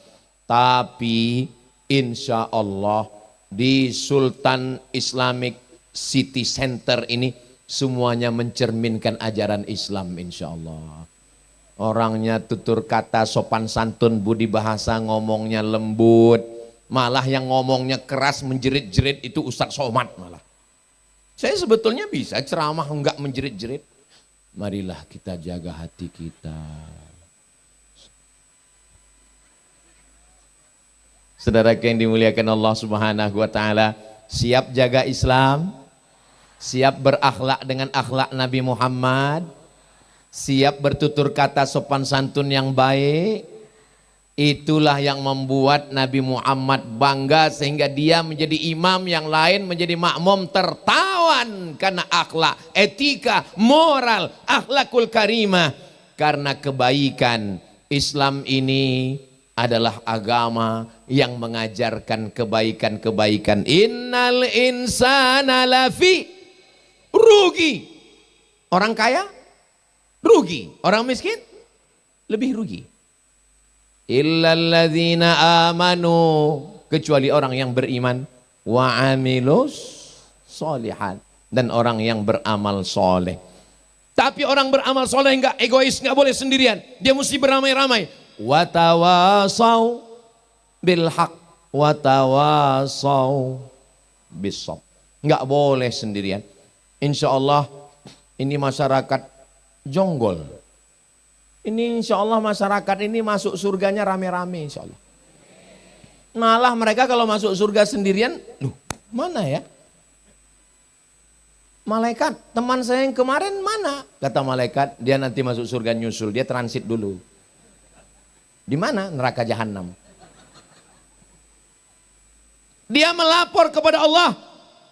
A: Tapi insya Allah di Sultan Islamic City Center ini semuanya mencerminkan ajaran Islam insya Allah. Orangnya tutur kata, sopan santun, budi bahasa, ngomongnya lembut. Malah yang ngomongnya keras menjerit-jerit itu Ustadz Somad malah. Saya sebetulnya bisa ceramah enggak menjerit-jerit. Marilah kita jaga hati kita. Saudara yang dimuliakan Allah Subhanahu wa taala, siap jaga Islam, siap berakhlak dengan akhlak Nabi Muhammad, siap bertutur kata sopan santun yang baik. Itulah yang membuat Nabi Muhammad bangga sehingga dia menjadi imam, yang lain menjadi makmum tertawan karena akhlak, etika, moral, akhlakul karimah. Karena kebaikan, Islam ini adalah agama yang mengajarkan kebaikan-kebaikan. Innal insana lafi rugi. Orang kaya rugi, orang miskin lebih rugi. Illalladzina amanu, kecuali orang yang beriman, wa amilus solihan, dan orang yang beramal soleh. Tapi orang beramal soleh enggak egois, enggak boleh sendirian, dia mesti beramai-ramai. Watawasau bil haq, watawasau bisab, enggak boleh sendirian. Insya Allah ini masyarakat jonggol. Ini insya Allah masyarakat ini masuk surganya rame-rame insya Allah. Malah mereka kalau masuk surga sendirian, loh mana ya? Malaikat, teman saya yang kemarin mana? Kata malaikat, dia nanti masuk surga nyusul, dia transit dulu. Di mana? Neraka jahanam. Dia melapor kepada Allah,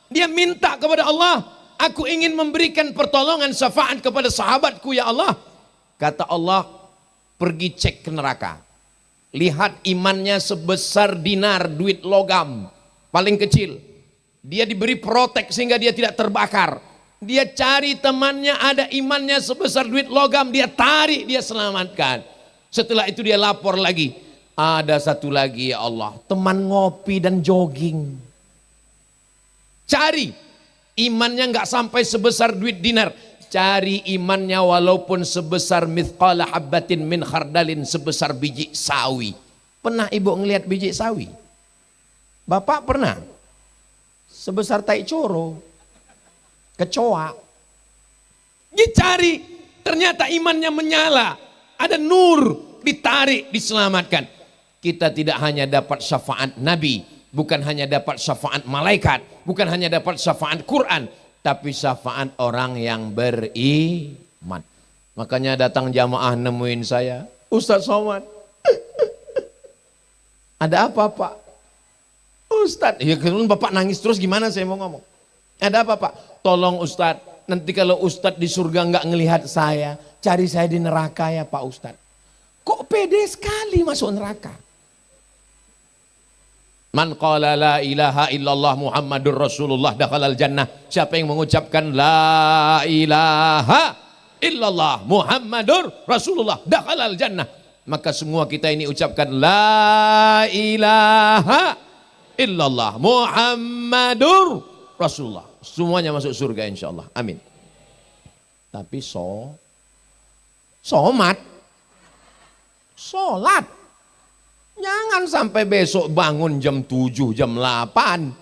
A: dia minta kepada Allah, aku ingin memberikan pertolongan syafaat kepada sahabatku ya Allah. Kata Allah, pergi cek ke neraka. Lihat imannya sebesar dinar, duit logam. Paling kecil. Dia diberi protek sehingga dia tidak terbakar. Dia cari temannya ada imannya sebesar duit logam. Dia tarik, dia selamatkan. Setelah itu dia lapor lagi. Ada satu lagi ya Allah, teman ngopi dan jogging. Cari. Imannya nggak sampai sebesar duit dinar. Cari imannya walaupun sebesar mithqala habbatin min khardalin, sebesar biji sawi. Pernah ibu ngelihat biji sawi? Bapak pernah? Sebesar tai coro, kecoa. Dicari, ternyata imannya menyala. Ada nur, ditarik, diselamatkan. Kita tidak hanya dapat syafaat Nabi, bukan hanya dapat syafaat malaikat, bukan hanya dapat syafaat Quran, tapi syafaat orang yang beriman. Makanya datang jamaah nemuin saya, Ustadz Somad, ada apa Pak? Ustadz, ya kan Bapak nangis terus gimana saya mau ngomong. Ada apa Pak? Tolong Ustadz, nanti kalau Ustadz di surga nggak ngelihat saya, cari saya di neraka ya Pak Ustadz. Kok pede sekali masuk neraka? Man qala la ilaha illallah Muhammadur Rasulullah dakhalal jannah. Siapa yang mengucapkan la ilaha illallah Muhammadur Rasulullah dakhalal jannah, maka semua kita ini ucapkan la ilaha illallah Muhammadur Rasulullah, semuanya masuk surga insyaallah. Amin. Tapi somat, sholat. Jangan sampai besok bangun jam 7, jam 8.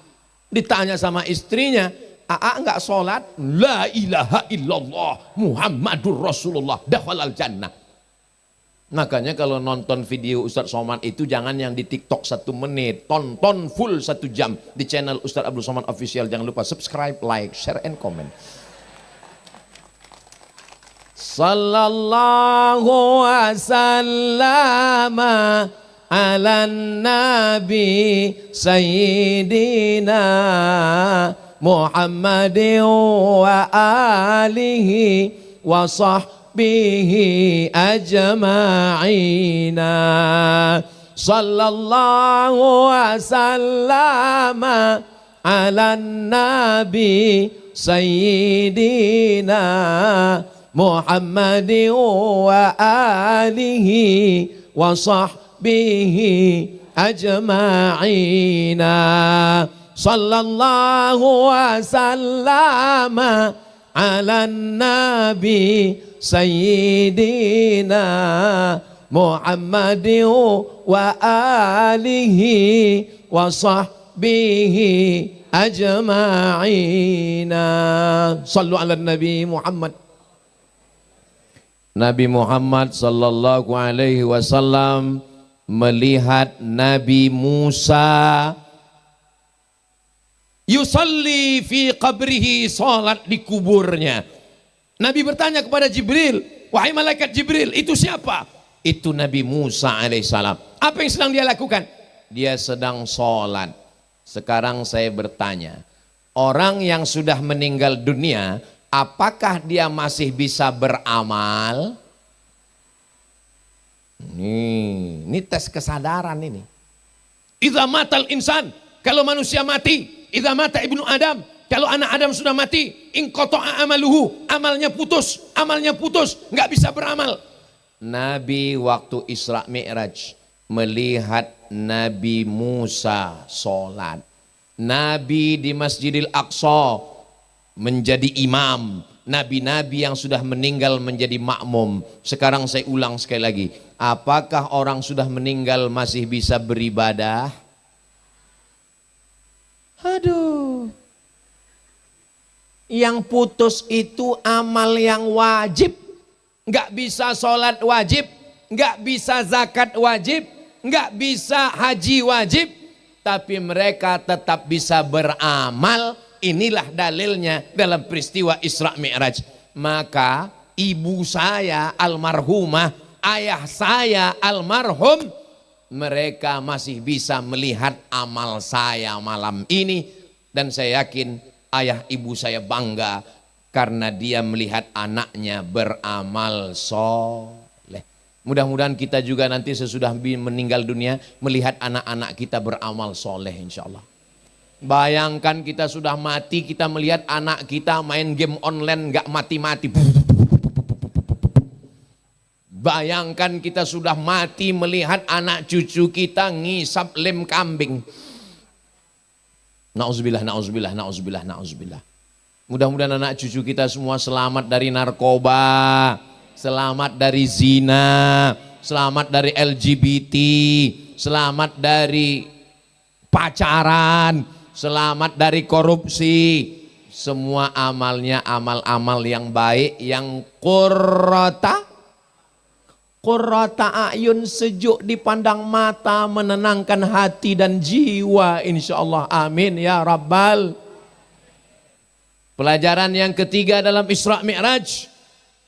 A: Ditanya sama istrinya, Aa enggak sholat? La ilaha illallah Muhammadur Rasulullah dakhalal jannah. Makanya kalau nonton video Ustadz Somad itu jangan yang di TikTok 1 menit. Tonton full 1 jam di channel Ustadz Abdul Somad Official. Jangan lupa subscribe, like, share, and comment. Sallallahu wasallama ala nabi sayyidina Muhammadin wa alihi wa sahbihi ajma'ina. Sallallahu wasallama ala nabi sayyidina Muhammadin wa alihi wa sahbihi ajma'ina. Sallallahu wa sallama ala nabi sayyidina Muhammadin wa alihi wa sahbihi ajma'ina. Sallu ala nabi Muhammad.
B: Nabi Muhammad sallallahu alaihi wasallam melihat Nabi Musa
A: yusalli fi qabrihi, salat di kuburnya. Nabi bertanya kepada Jibril, wahai malaikat Jibril, itu siapa? Itu Nabi Musa alaihissalam. Apa yang sedang dia lakukan? Dia sedang salat. Sekarang saya bertanya, orang yang sudah meninggal dunia, apakah dia masih bisa beramal? Ini tes kesadaran ini. Idza matal insan, kalau manusia mati, idza mata ibnu Adam, kalau anak Adam sudah mati, inqata'a amaluhu, amalnya putus, nggak bisa beramal. Nabi waktu Isra Mi'raj melihat Nabi Musa sholat. Nabi di Masjidil Aqsa menjadi imam. Nabi-nabi yang sudah meninggal menjadi makmum. Sekarang saya ulang sekali lagi. Apakah orang sudah meninggal masih bisa beribadah? Aduh. Yang putus itu amal yang wajib. Nggak bisa sholat wajib. Nggak bisa zakat wajib. Nggak bisa haji wajib. Tapi mereka tetap bisa beramal. Inilah dalilnya dalam peristiwa Isra Mi'raj. Maka ibu saya almarhumah, ayah saya almarhum, mereka masih bisa melihat amal saya malam ini. Dan saya yakin ayah ibu saya bangga karena dia melihat anaknya beramal soleh. Mudah-mudahan kita juga nanti sesudah meninggal dunia melihat anak-anak kita beramal soleh insya Allah. Bayangkan kita sudah mati, kita melihat anak kita main game online gak mati-mati. Bayangkan kita sudah mati melihat anak cucu kita ngisap lem kambing. Nauzubillah, nauzubillah, nauzubillah, nauzubillah. Mudah-mudahan anak cucu kita semua selamat dari narkoba, selamat dari zina, selamat dari LGBT, selamat dari pacaran, selamat dari korupsi. Semua amalnya amal-amal yang baik, yang qurrata a'yun, sejuk dipandang mata, menenangkan hati dan jiwa insyaallah. Amin ya rabbal. Pelajaran yang ketiga dalam Isra Mi'raj,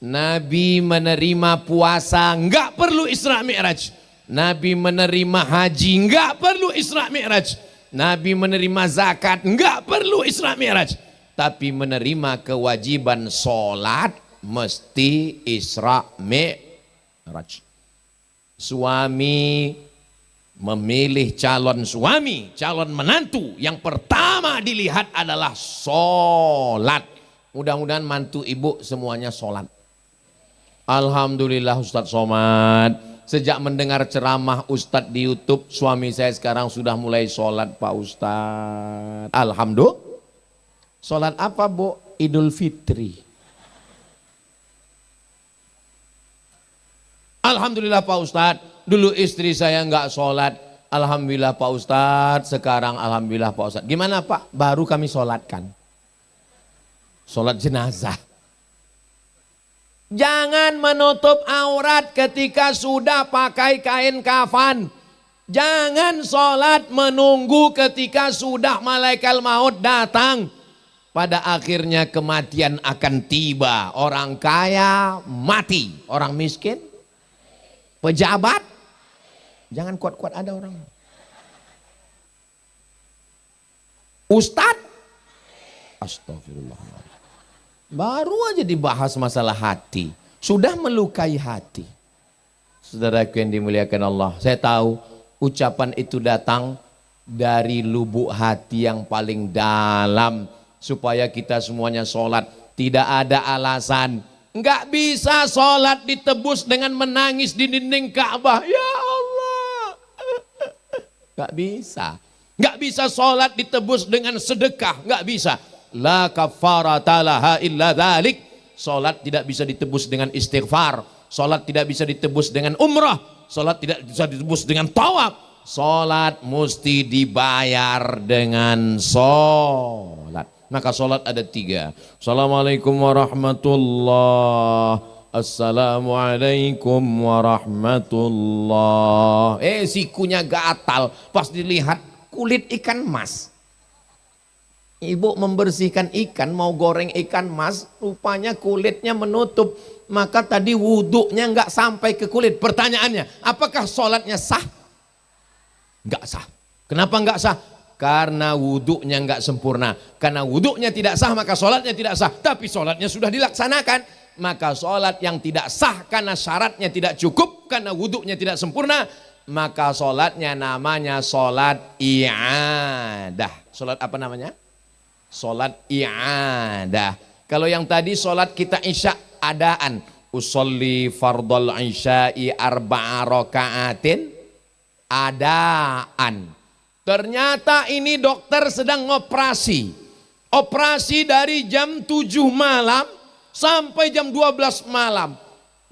A: Nabi menerima puasa enggak perlu Isra Mi'raj. Nabi menerima haji enggak perlu Isra Mi'raj. Nabi menerima zakat enggak perlu Isra Mi'raj. Tapi menerima kewajiban sholat mesti Isra Mi'raj. Suami memilih calon suami, calon menantu, yang pertama dilihat adalah sholat. Mudah-mudahan mantu ibu semuanya sholat. Alhamdulillah Ustadz Somad. Sejak mendengar ceramah Ustadz di YouTube, suami saya sekarang sudah mulai sholat Pak Ustadz. Alhamdulillah. Sholat apa Bu? Idul Fitri. Alhamdulillah Pak Ustadz. Dulu istri saya nggak sholat. Alhamdulillah Pak Ustadz. Sekarang Alhamdulillah Pak Ustadz. Gimana Pak? Baru kami sholatkan. Sholat jenazah. Jangan menutup aurat ketika sudah pakai kain kafan. Jangan sholat menunggu ketika sudah malaikat maut datang. Pada akhirnya kematian akan tiba. Orang kaya mati, orang miskin, pejabat. Jangan kuat-kuat ada orang. Ustadz. Astagfirullah. Baru aja dibahas masalah hati. Sudah melukai hati. Saudaraku yang dimuliakan Allah. Saya tahu ucapan itu datang dari lubuk hati yang paling dalam. Supaya kita semuanya sholat. Tidak ada alasan. Enggak bisa sholat ditebus dengan menangis di dinding Ka'bah. Ya Allah. Nggak bisa. Nggak bisa sholat ditebus dengan sedekah. Nggak bisa. La kafarata laha illa dzalik. Sholat tidak bisa ditebus dengan istighfar. Sholat tidak bisa ditebus dengan umrah. Sholat tidak bisa ditebus dengan tawaf. Sholat mesti dibayar dengan sholat. Maka sholat ada 3. Assalamualaikum warahmatullahi. Assalamualaikum warahmatullahi. Sikunya gatal pas dilihat kulit ikan mas. Ibu membersihkan ikan, mau goreng ikan mas, rupanya kulitnya menutup. Maka tadi wuduknya nggak sampai ke kulit. Pertanyaannya, apakah sholatnya sah? Nggak sah. Kenapa nggak sah? Karena wuduknya nggak sempurna. Karena wuduknya tidak sah, maka sholatnya tidak sah. Tapi sholatnya sudah dilaksanakan. Maka sholat yang tidak sah karena syaratnya tidak cukup, karena wuduknya tidak sempurna, maka sholatnya namanya sholat i'adah. Sholat apa namanya? Sholat i'adah. Kalau yang tadi sholat kita isya adaan, usolli fardal isya'i arba'a raka'atin, adaan. Ternyata ini dokter sedang operasi. Operasi dari jam 7 malam sampai jam 12 malam.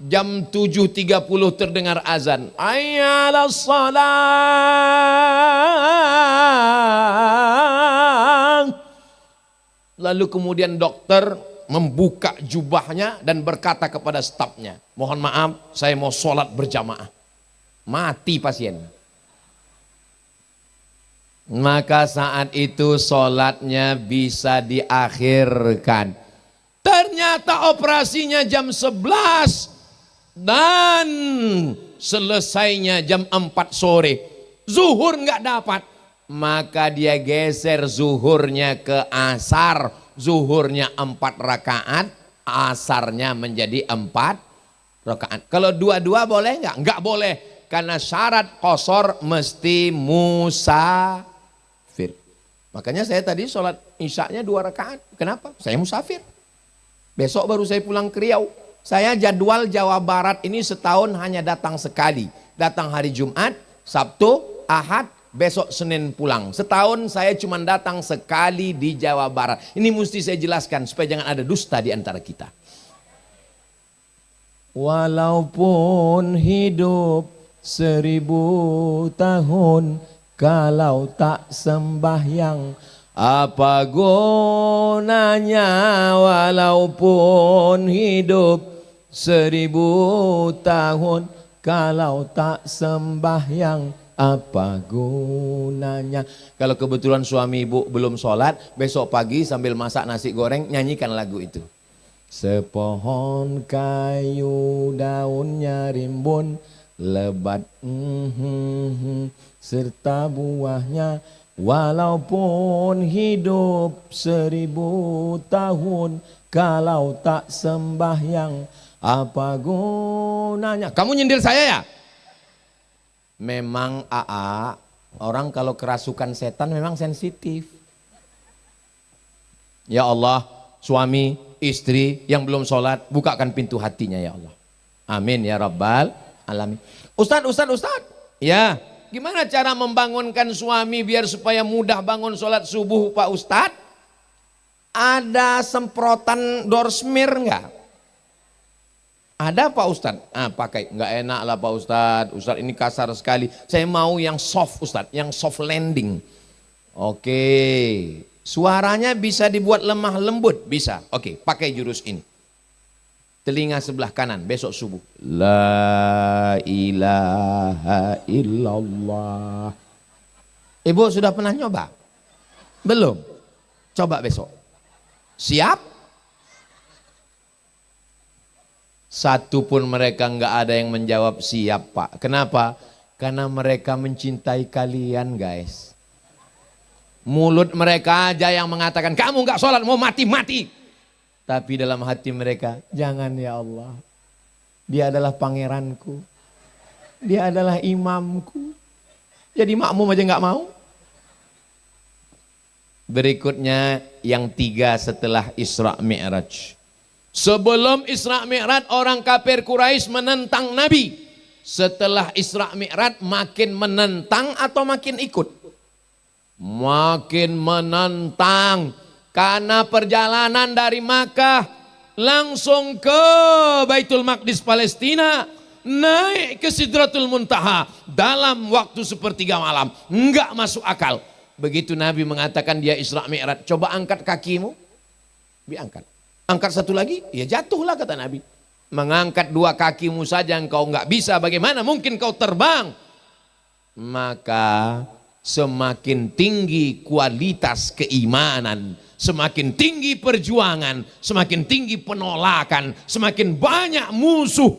A: Jam 7.30 terdengar azan. Ayyalas salat. Lalu kemudian dokter membuka jubahnya dan berkata kepada stafnya, mohon maaf, saya mau sholat berjamaah. Mati pasien. Maka saat itu sholatnya bisa diakhirkan. Ternyata operasinya jam 11 dan selesainya jam 4 sore. Zuhur nggak dapat. Maka dia geser zuhurnya ke asar. Zuhurnya 4 rakaat, asarnya menjadi 4 rakaat. Kalau dua-dua boleh nggak? Nggak boleh. Karena syarat qashar mesti musafir. Makanya saya tadi sholat isyaknya 2 rakaat. Kenapa? Saya musafir. Besok baru saya pulang ke Riau. Saya jadwal Jawa Barat ini setahun hanya datang sekali. Datang hari Jumat, Sabtu, Ahad, besok Senin pulang. Setahun saya cuma datang sekali di Jawa Barat. Ini mesti saya jelaskan supaya jangan ada dusta di antara kita. Walaupun hidup 1000 tahun, kalau tak sembahyang, apa gunanya? Walaupun hidup 1000 tahun, kalau tak sembahyang, apa gunanya? Kalau kebetulan suami ibu belum sholat, besok pagi sambil masak nasi goreng, nyanyikan lagu itu. Sepohon kayu daunnya rimbun, lebat serta buahnya, walaupun hidup 1000 tahun, kalau tak sembahyang, apa gunanya? Kamu nyindir saya ya? Memang AA, orang kalau kerasukan setan memang sensitif. Ya Allah, suami, istri yang belum sholat, bukakan pintu hatinya ya Allah. Amin ya Rabbal Alamin. Ustadz. Ya, gimana cara membangunkan suami biar supaya mudah bangun sholat subuh Pak Ustadz? Ada semprotan dorsmir enggak? Ada Pak Ustadz? Pakai. Enggak enak lah Pak Ustadz. Ustadz ini kasar sekali. Saya mau yang soft Ustadz, yang soft landing. Oke. Suaranya bisa dibuat lemah lembut? Bisa. Oke, pakai jurus ini. Telinga sebelah kanan besok subuh. La ilaha illallah. Ibu sudah pernah nyoba? Belum? Coba besok. Siap? Satu pun mereka nggak ada yang menjawab siap Pak. Kenapa? Karena mereka mencintai kalian guys. Mulut mereka aja yang mengatakan kamu nggak sholat mau mati-mati. Tapi dalam hati mereka, jangan ya Allah. Dia adalah pangeranku. Dia adalah imamku. Jadi makmum aja nggak mau. Berikutnya yang 3 setelah Isra Mi'raj. Sebelum Isra Mi'raj orang kafir Quraisy menentang Nabi. setelah Isra Mi'raj makin menentang atau makin ikut? Makin menentang, karena perjalanan dari Makkah langsung ke Baitul Maqdis Palestina, naik ke Sidratul Muntaha dalam waktu sepertiga malam, enggak masuk akal. Begitu Nabi mengatakan dia Isra Mi'raj, coba angkat kakimu, diangkat. Angkat satu lagi, ya jatuhlah kata Nabi. Mengangkat dua kakimu saja engkau enggak bisa, bagaimana mungkin kau terbang? Maka semakin tinggi kualitas keimanan, semakin tinggi perjuangan, semakin tinggi penolakan, semakin banyak musuh.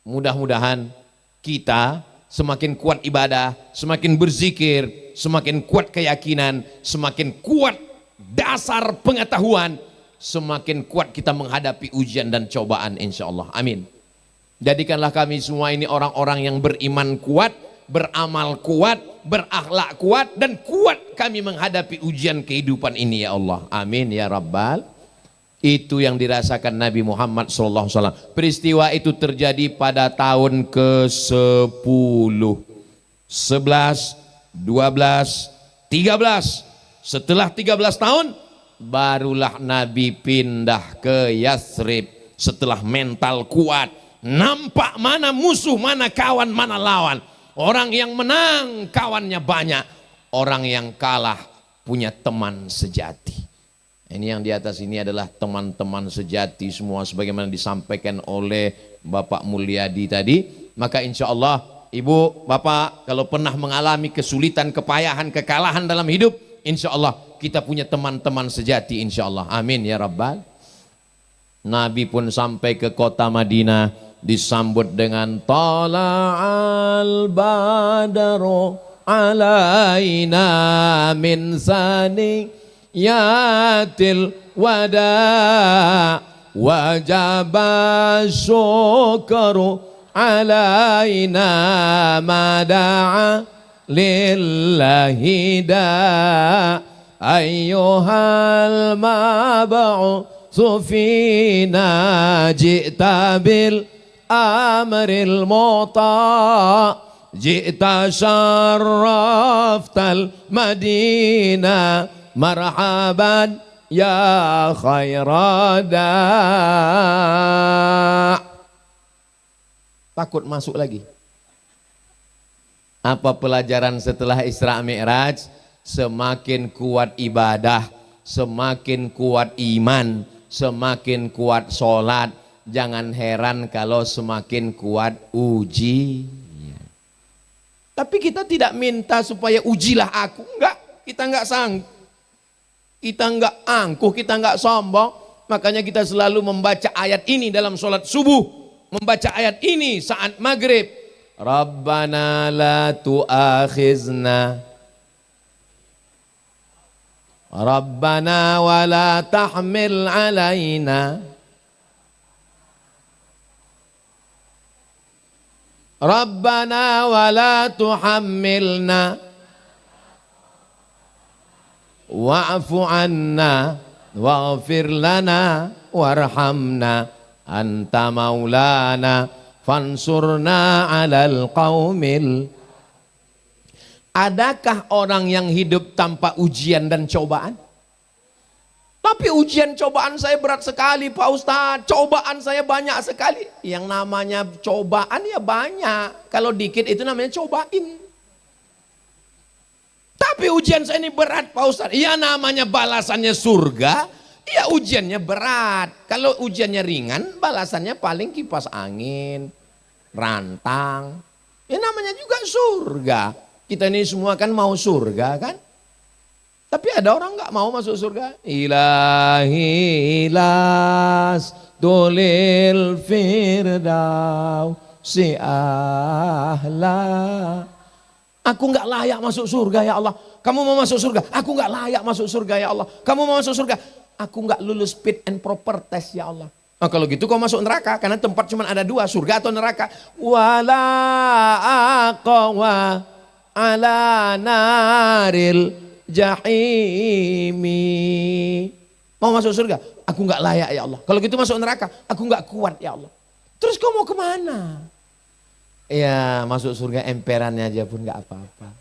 A: Mudah-mudahan kita semakin kuat ibadah, semakin berzikir, semakin kuat keyakinan, semakin kuat dasar pengetahuan, semakin kuat kita menghadapi ujian dan cobaan insyaallah. Amin. Jadikanlah kami semua ini orang-orang yang beriman kuat, beramal kuat, berakhlak kuat, dan kuat kami menghadapi ujian kehidupan ini ya Allah. Amin ya Rabbal. Itu yang dirasakan Nabi Muhammad SAW. Peristiwa itu terjadi pada tahun ke-10, 11, 12, 13. Setelah 13 tahun barulah Nabi pindah ke Yathrib. Setelah mental kuat, nampak mana musuh, mana kawan, mana lawan. Orang yang menang kawannya banyak, orang yang kalah punya teman sejati. Ini yang di atas ini adalah teman-teman sejati semua sebagaimana disampaikan oleh Bapak Mulyadi tadi. Maka insya Allah Ibu, Bapak kalau pernah mengalami kesulitan, kepayahan, kekalahan dalam hidup, insya Allah kita punya teman-teman sejati insya Allah. Amin ya Rabbal. Nabi pun sampai ke kota Madinah disambut dengan tala'al badaru alaina min saniyatil wada wajaba syukaru alaina mada'a lillahi da ayyuhal mab'u fina ji'ta bil amril muta ji'ta syarraftal madina marhaban ya khairada. Takut masuk lagi. Apa pelajaran setelah Isra Mi'raj? Semakin kuat ibadah, semakin kuat iman, semakin kuat sholat. Jangan heran kalau semakin kuat uji. Tapi kita tidak minta supaya ujilah aku. Enggak, kita enggak sanggup. Kita enggak angkuh, kita enggak sombong. Makanya kita selalu membaca ayat ini dalam sholat subuh. Membaca ayat ini saat maghrib. Rabbana la tu'akhizna. Rabbana wa la tahmil alaina. Rabbana wa la tuhammilna. Wa'fu anna waghfir lana warhamna anta maulana fansurna 'alal qaumil. Adakah orang yang hidup tanpa ujian dan cobaan? Tapi ujian cobaan saya berat sekali Pak Ustadz, cobaan saya banyak sekali. Yang namanya cobaan ya banyak, kalau dikit itu namanya cobain. Tapi ujian saya ini berat Pak Ustadz, ya namanya balasannya surga, ya ujiannya berat. Kalau ujiannya ringan, balasannya paling kipas angin, rantang. Ya namanya juga surga. Kita ini semua kan mau surga kan? Tapi ada orang nggak mau masuk surga. Ilahi las dolil firdaus si ahla. Aku nggak layak masuk surga ya Allah. Kamu mau masuk surga? Aku nggak layak masuk surga ya Allah. Kamu mau masuk surga? Aku nggak lulus fit and proper test ya Allah. Nah, kalau gitu kau masuk neraka, karena tempat cuma ada dua, surga atau neraka. Wala aqwa ala naril jahimi. Mau masuk surga? Aku nggak layak ya Allah. Kalau gitu masuk neraka, aku nggak kuat ya Allah. Terus kau mau kemana? Ya, masuk surga emperannya aja pun nggak apa-apa.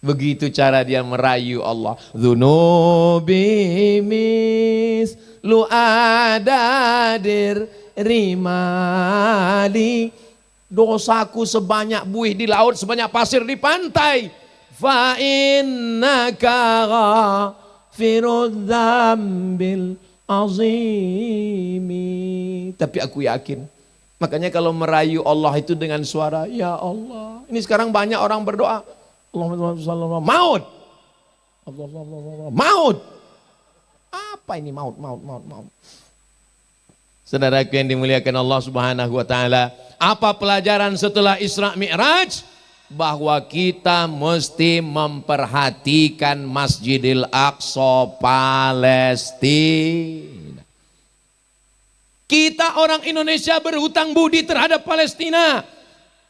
A: Begitu cara dia merayu Allah. Dzunubi mislu adadir rimali. Dosaku sebanyak buih di laut, sebanyak pasir di pantai. Fa innaka ghafirudz dzambil azimi. Tapi aku yakin, makanya kalau merayu Allah itu dengan suara ya Allah. Ini sekarang banyak orang berdoa, Allahumma maut. Maut. Apa ini maut? Saudaraku yang dimuliakan Allah Subhanahu wa taala, apa pelajaran setelah Isra Mi'raj? Bahwa kita mesti memperhatikan Masjidil Aqsa Palestina. Kita orang Indonesia berhutang budi terhadap Palestina.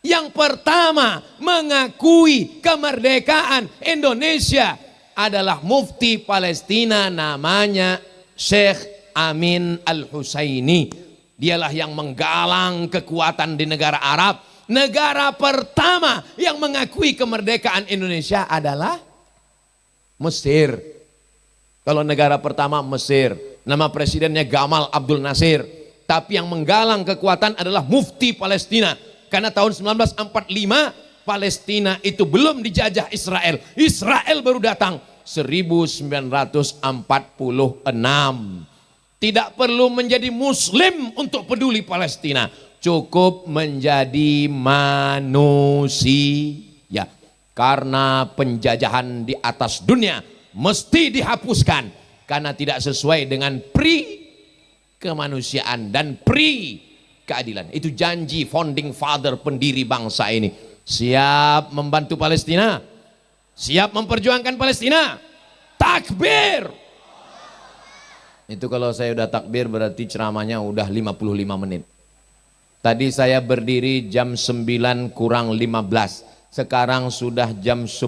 A: Yang pertama mengakui kemerdekaan Indonesia adalah mufti Palestina, namanya Syekh Amin Al-Husaini. Dialah yang menggalang kekuatan di negara Arab. Negara pertama yang mengakui kemerdekaan Indonesia adalah Mesir. Kalau negara pertama Mesir, nama presidennya Gamal Abdul Nasir. Tapi yang menggalang kekuatan adalah mufti Palestina. Karena tahun 1945 Palestina itu belum dijajah Israel. Israel baru datang 1946. Tidak perlu menjadi muslim untuk peduli Palestina. Cukup menjadi manusia. Karena penjajahan di atas dunia mesti dihapuskan. Karena tidak sesuai dengan pri kemanusiaan dan pri keadilan. Itu janji founding father, pendiri bangsa ini. Siap membantu Palestina. Siap memperjuangkan Palestina. Takbir. Itu kalau saya udah takbir berarti ceramahnya udah 55 menit. Tadi saya berdiri jam 9 kurang 15. Sekarang sudah jam 10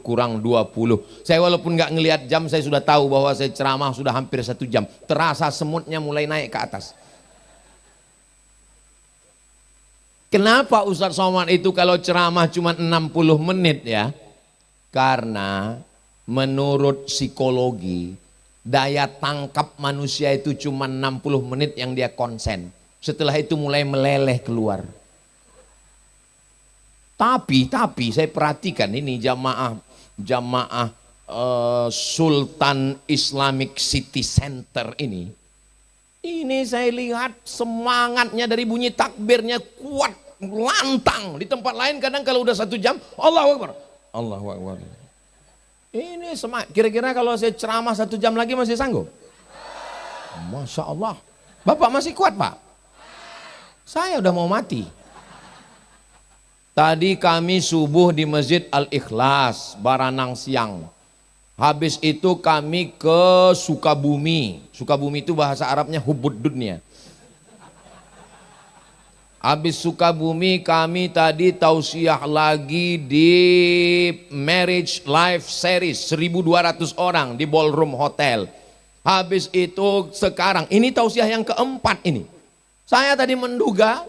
A: kurang 20. Saya walaupun nggak ngelihat jam, saya sudah tahu bahwa saya ceramah sudah hampir 1 jam. Terasa semutnya mulai naik ke atas. Kenapa Ustadz Somad itu kalau ceramah cuma 60 menit ya? Karena menurut psikologi, daya tangkap manusia itu cuma 60 menit yang dia konsen. Setelah itu mulai meleleh keluar. Tapi saya perhatikan ini jamaah Sultan Islamic City Center ini. Ini saya lihat semangatnya dari bunyi takbirnya kuat, lantang. Di tempat lain kadang kalau udah 1 jam, Allahu Akbar. Allahu Akbar. Ini semangat. Kira-kira kalau saya ceramah 1 jam lagi masih sanggup? Masya Allah. Bapak masih kuat Pak? Saya udah mau mati. Tadi kami subuh di Masjid Al-Ikhlas, Baranang Siang. Habis itu kami ke Sukabumi. Sukabumi itu bahasa Arabnya Hubud Dunia. Habis Sukabumi kami tadi tausiah lagi di Marriage Live Series 1.200 orang di Ballroom Hotel. Habis itu sekarang ini tausiah yang keempat ini. Saya tadi menduga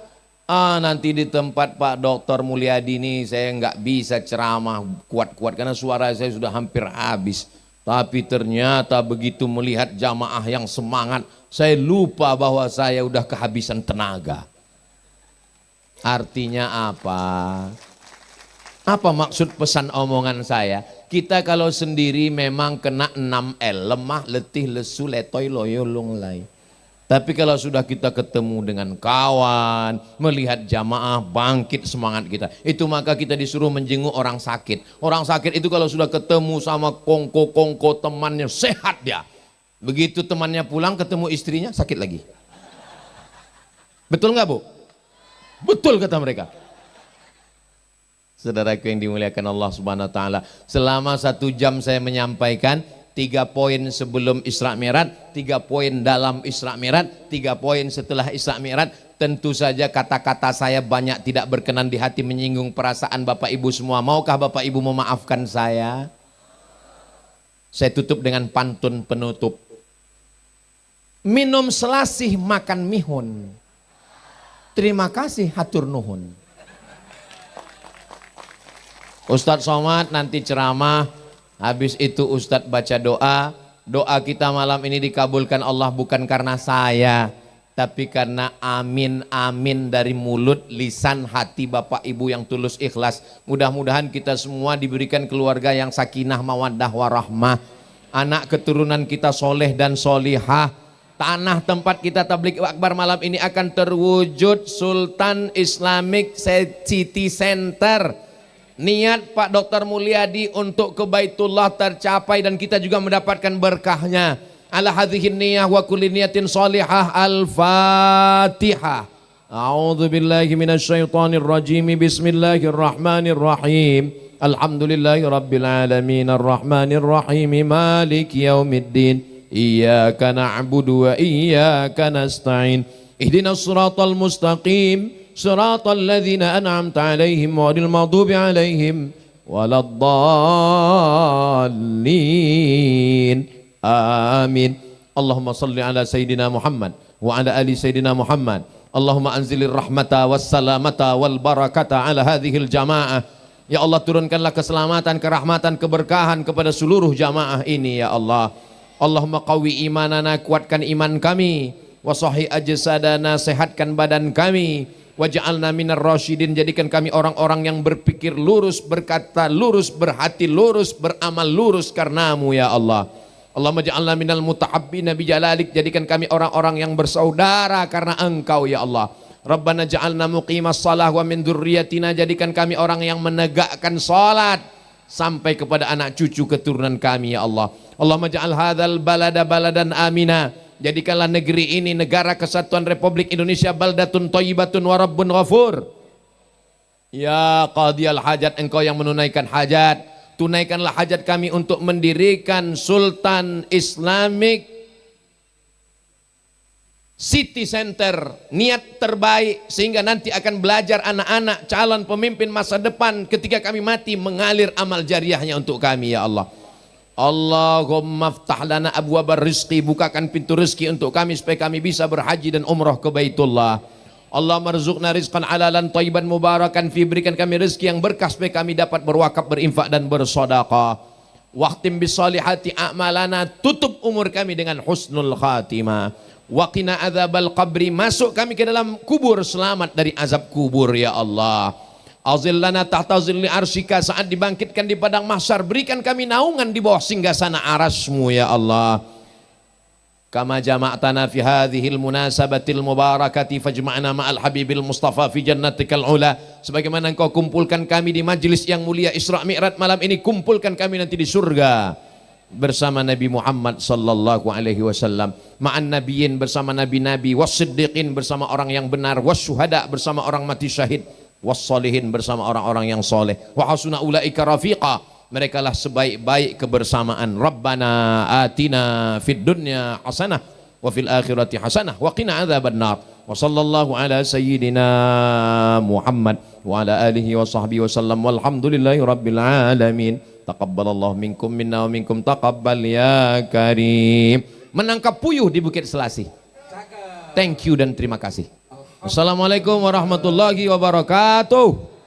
A: nanti di tempat Pak Dr. Mulyadi ini saya nggak bisa ceramah kuat-kuat karena suara saya sudah hampir habis. Tapi ternyata begitu melihat jamaah yang semangat, saya lupa bahwa saya udah kehabisan tenaga. Artinya apa? Apa maksud pesan omongan saya? Kita kalau sendiri memang kena 6L, lemah, letih, lesu, letoy, loyo, lunglai. Tapi kalau sudah kita ketemu dengan kawan, melihat jamaah, bangkit semangat kita. Itu maka kita disuruh menjenguk orang sakit. Orang sakit itu kalau sudah ketemu sama kongko-kongko temannya, sehat dia. Begitu temannya pulang ketemu istrinya, sakit lagi. Betul nggak Bu? Betul kata mereka. Saudaraku yang dimuliakan Allah Subhanahu wa taala, selama 1 jam saya menyampaikan 3 poin sebelum Isra Mi'raj, 3 poin dalam Isra Mi'raj, 3 poin setelah Isra Mi'raj. Tentu saja kata-kata saya banyak tidak berkenan di hati, menyinggung perasaan Bapak Ibu semua. Maukah Bapak Ibu memaafkan saya? Saya tutup dengan pantun penutup. Minum selasih, makan mihun. Terima kasih hatur nuhun.
B: Ustadz Somad nanti ceramah, habis itu Ustadz baca doa. Doa kita malam ini dikabulkan Allah bukan karena saya, tapi karena amin amin dari mulut, lisan, hati Bapak Ibu yang tulus ikhlas. Mudah-mudahan kita semua diberikan keluarga yang sakinah mawaddah warahmah. Anak keturunan kita soleh dan solihah. Tanah tempat kita tabligh akbar malam ini akan terwujud Sultan Islamic City Center. Niat Pak Dr. Mulyadi untuk ke Baitullah tercapai dan kita juga mendapatkan berkahnya. Ala hadhihi niyah wa kulli niyatin salihah. Al-Fatihah. A'udzu billahi minasyaitonir rajim. Bismillahirrahmanirrahim. Alhamdulillahi rabbil alamin arrahmanir rahim maliki yaumiddin. Iyyaka na'budu wa iyyaka nasta'in. Ihdinas siratal mustaqim. Siratal ladzina an'amta 'alaihim ghairil maghdubi 'alaihim waladdallin. Amin. Allahumma salli ala Sayyidina Muhammad wa ala ali Sayyidina Muhammad. Allahumma anzilir rahmata wassalamata wal barakata ala hadhil jamaah. Ya Allah, turunkanlah keselamatan, kerahmatan, keberkahan kepada seluruh jamaah ini ya Allah. Allahumma qawi imanana, kuatkan iman kami. Wa sahih ajsadana, sehatkan badan kami. Waj'alna minar rasyidin, jadikan kami orang-orang yang berpikir lurus, berkata lurus, berhati lurus, beramal lurus karenamu ya Allah. Allahumma ja'alna minal mutahabbina bijalalik, jadikan kami orang-orang yang bersaudara karena Engkau ya Allah. Rabbana ja'alna muqimas shalah wa min dzurriyyatina, jadikan kami orang yang menegakkan salat sampai kepada anak cucu keturunan kami ya Allah. Allahumma ja'al hadzal balada baladan amina, jadikanlah negeri ini negara kesatuan Republik Indonesia baldatun thayyibatun wa rabbun ghafur. Ya qadiyal hajat, Engkau yang menunaikan hajat, tunaikanlah hajat kami untuk mendirikan Sultan Islamic City Center. Niat terbaik sehingga nanti akan belajar anak-anak calon pemimpin masa depan ketika kami mati mengalir amal jariahnya untuk kami ya Allah. Allahumma ftah lana abwabar rizqi, bukakan pintu rezeki untuk kami supaya kami bisa berhaji dan umrah ke Baitullah. Allahumma rzuqna rizqan halalan thayyiban mubarakan fi, berikan kami rezeki yang berkah supaya kami dapat berwakaf, berinfak dan bersedekah. Waqtim bisolihati a'malana, tutup umur kami dengan husnul khatimah. Waqina adzabal qabri, masuk kami ke dalam kubur selamat dari azab kubur ya Allah. Azillana tahta zilli arsyika, saat dibangkitkan di padang mahsyar berikan kami naungan di bawah singgasana arasmu ya Allah. Kama jama'tana fi hadhil munasabatil mubarakati fajma'na ma'al habibil mustafa fi jannatikal ula, sebagaimana Engkau kumpulkan kami di majlis yang mulia Isra Mi'raj malam ini, kumpulkan kami nanti di surga bersama Nabi Muhammad sallallahu alaihi wasallam, ma'an nabiyyin bersama nabi-nabi, was-siddiqin bersama orang yang benar, was-syuhada bersama orang mati syahid, was-solihin bersama orang-orang yang soleh, wa hasuna ulaika rafiqa, mereka lah sebaik-baik kebersamaan. Rabbana atina fid dunya hasanah wa fil akhirati hasanah wa qina adzabannar. Wa sallallahu ala sayyidina Muhammad wa ala alihi wa sahbihi wasallam, walhamdulillahi rabbil alamin. Taqabbalallahu minkum minna wa minkum taqabbal ya karim. Menangkap puyuh di Bukit Selasih. Thank you dan terima kasih. Assalamualaikum warahmatullahi wabarakatuh.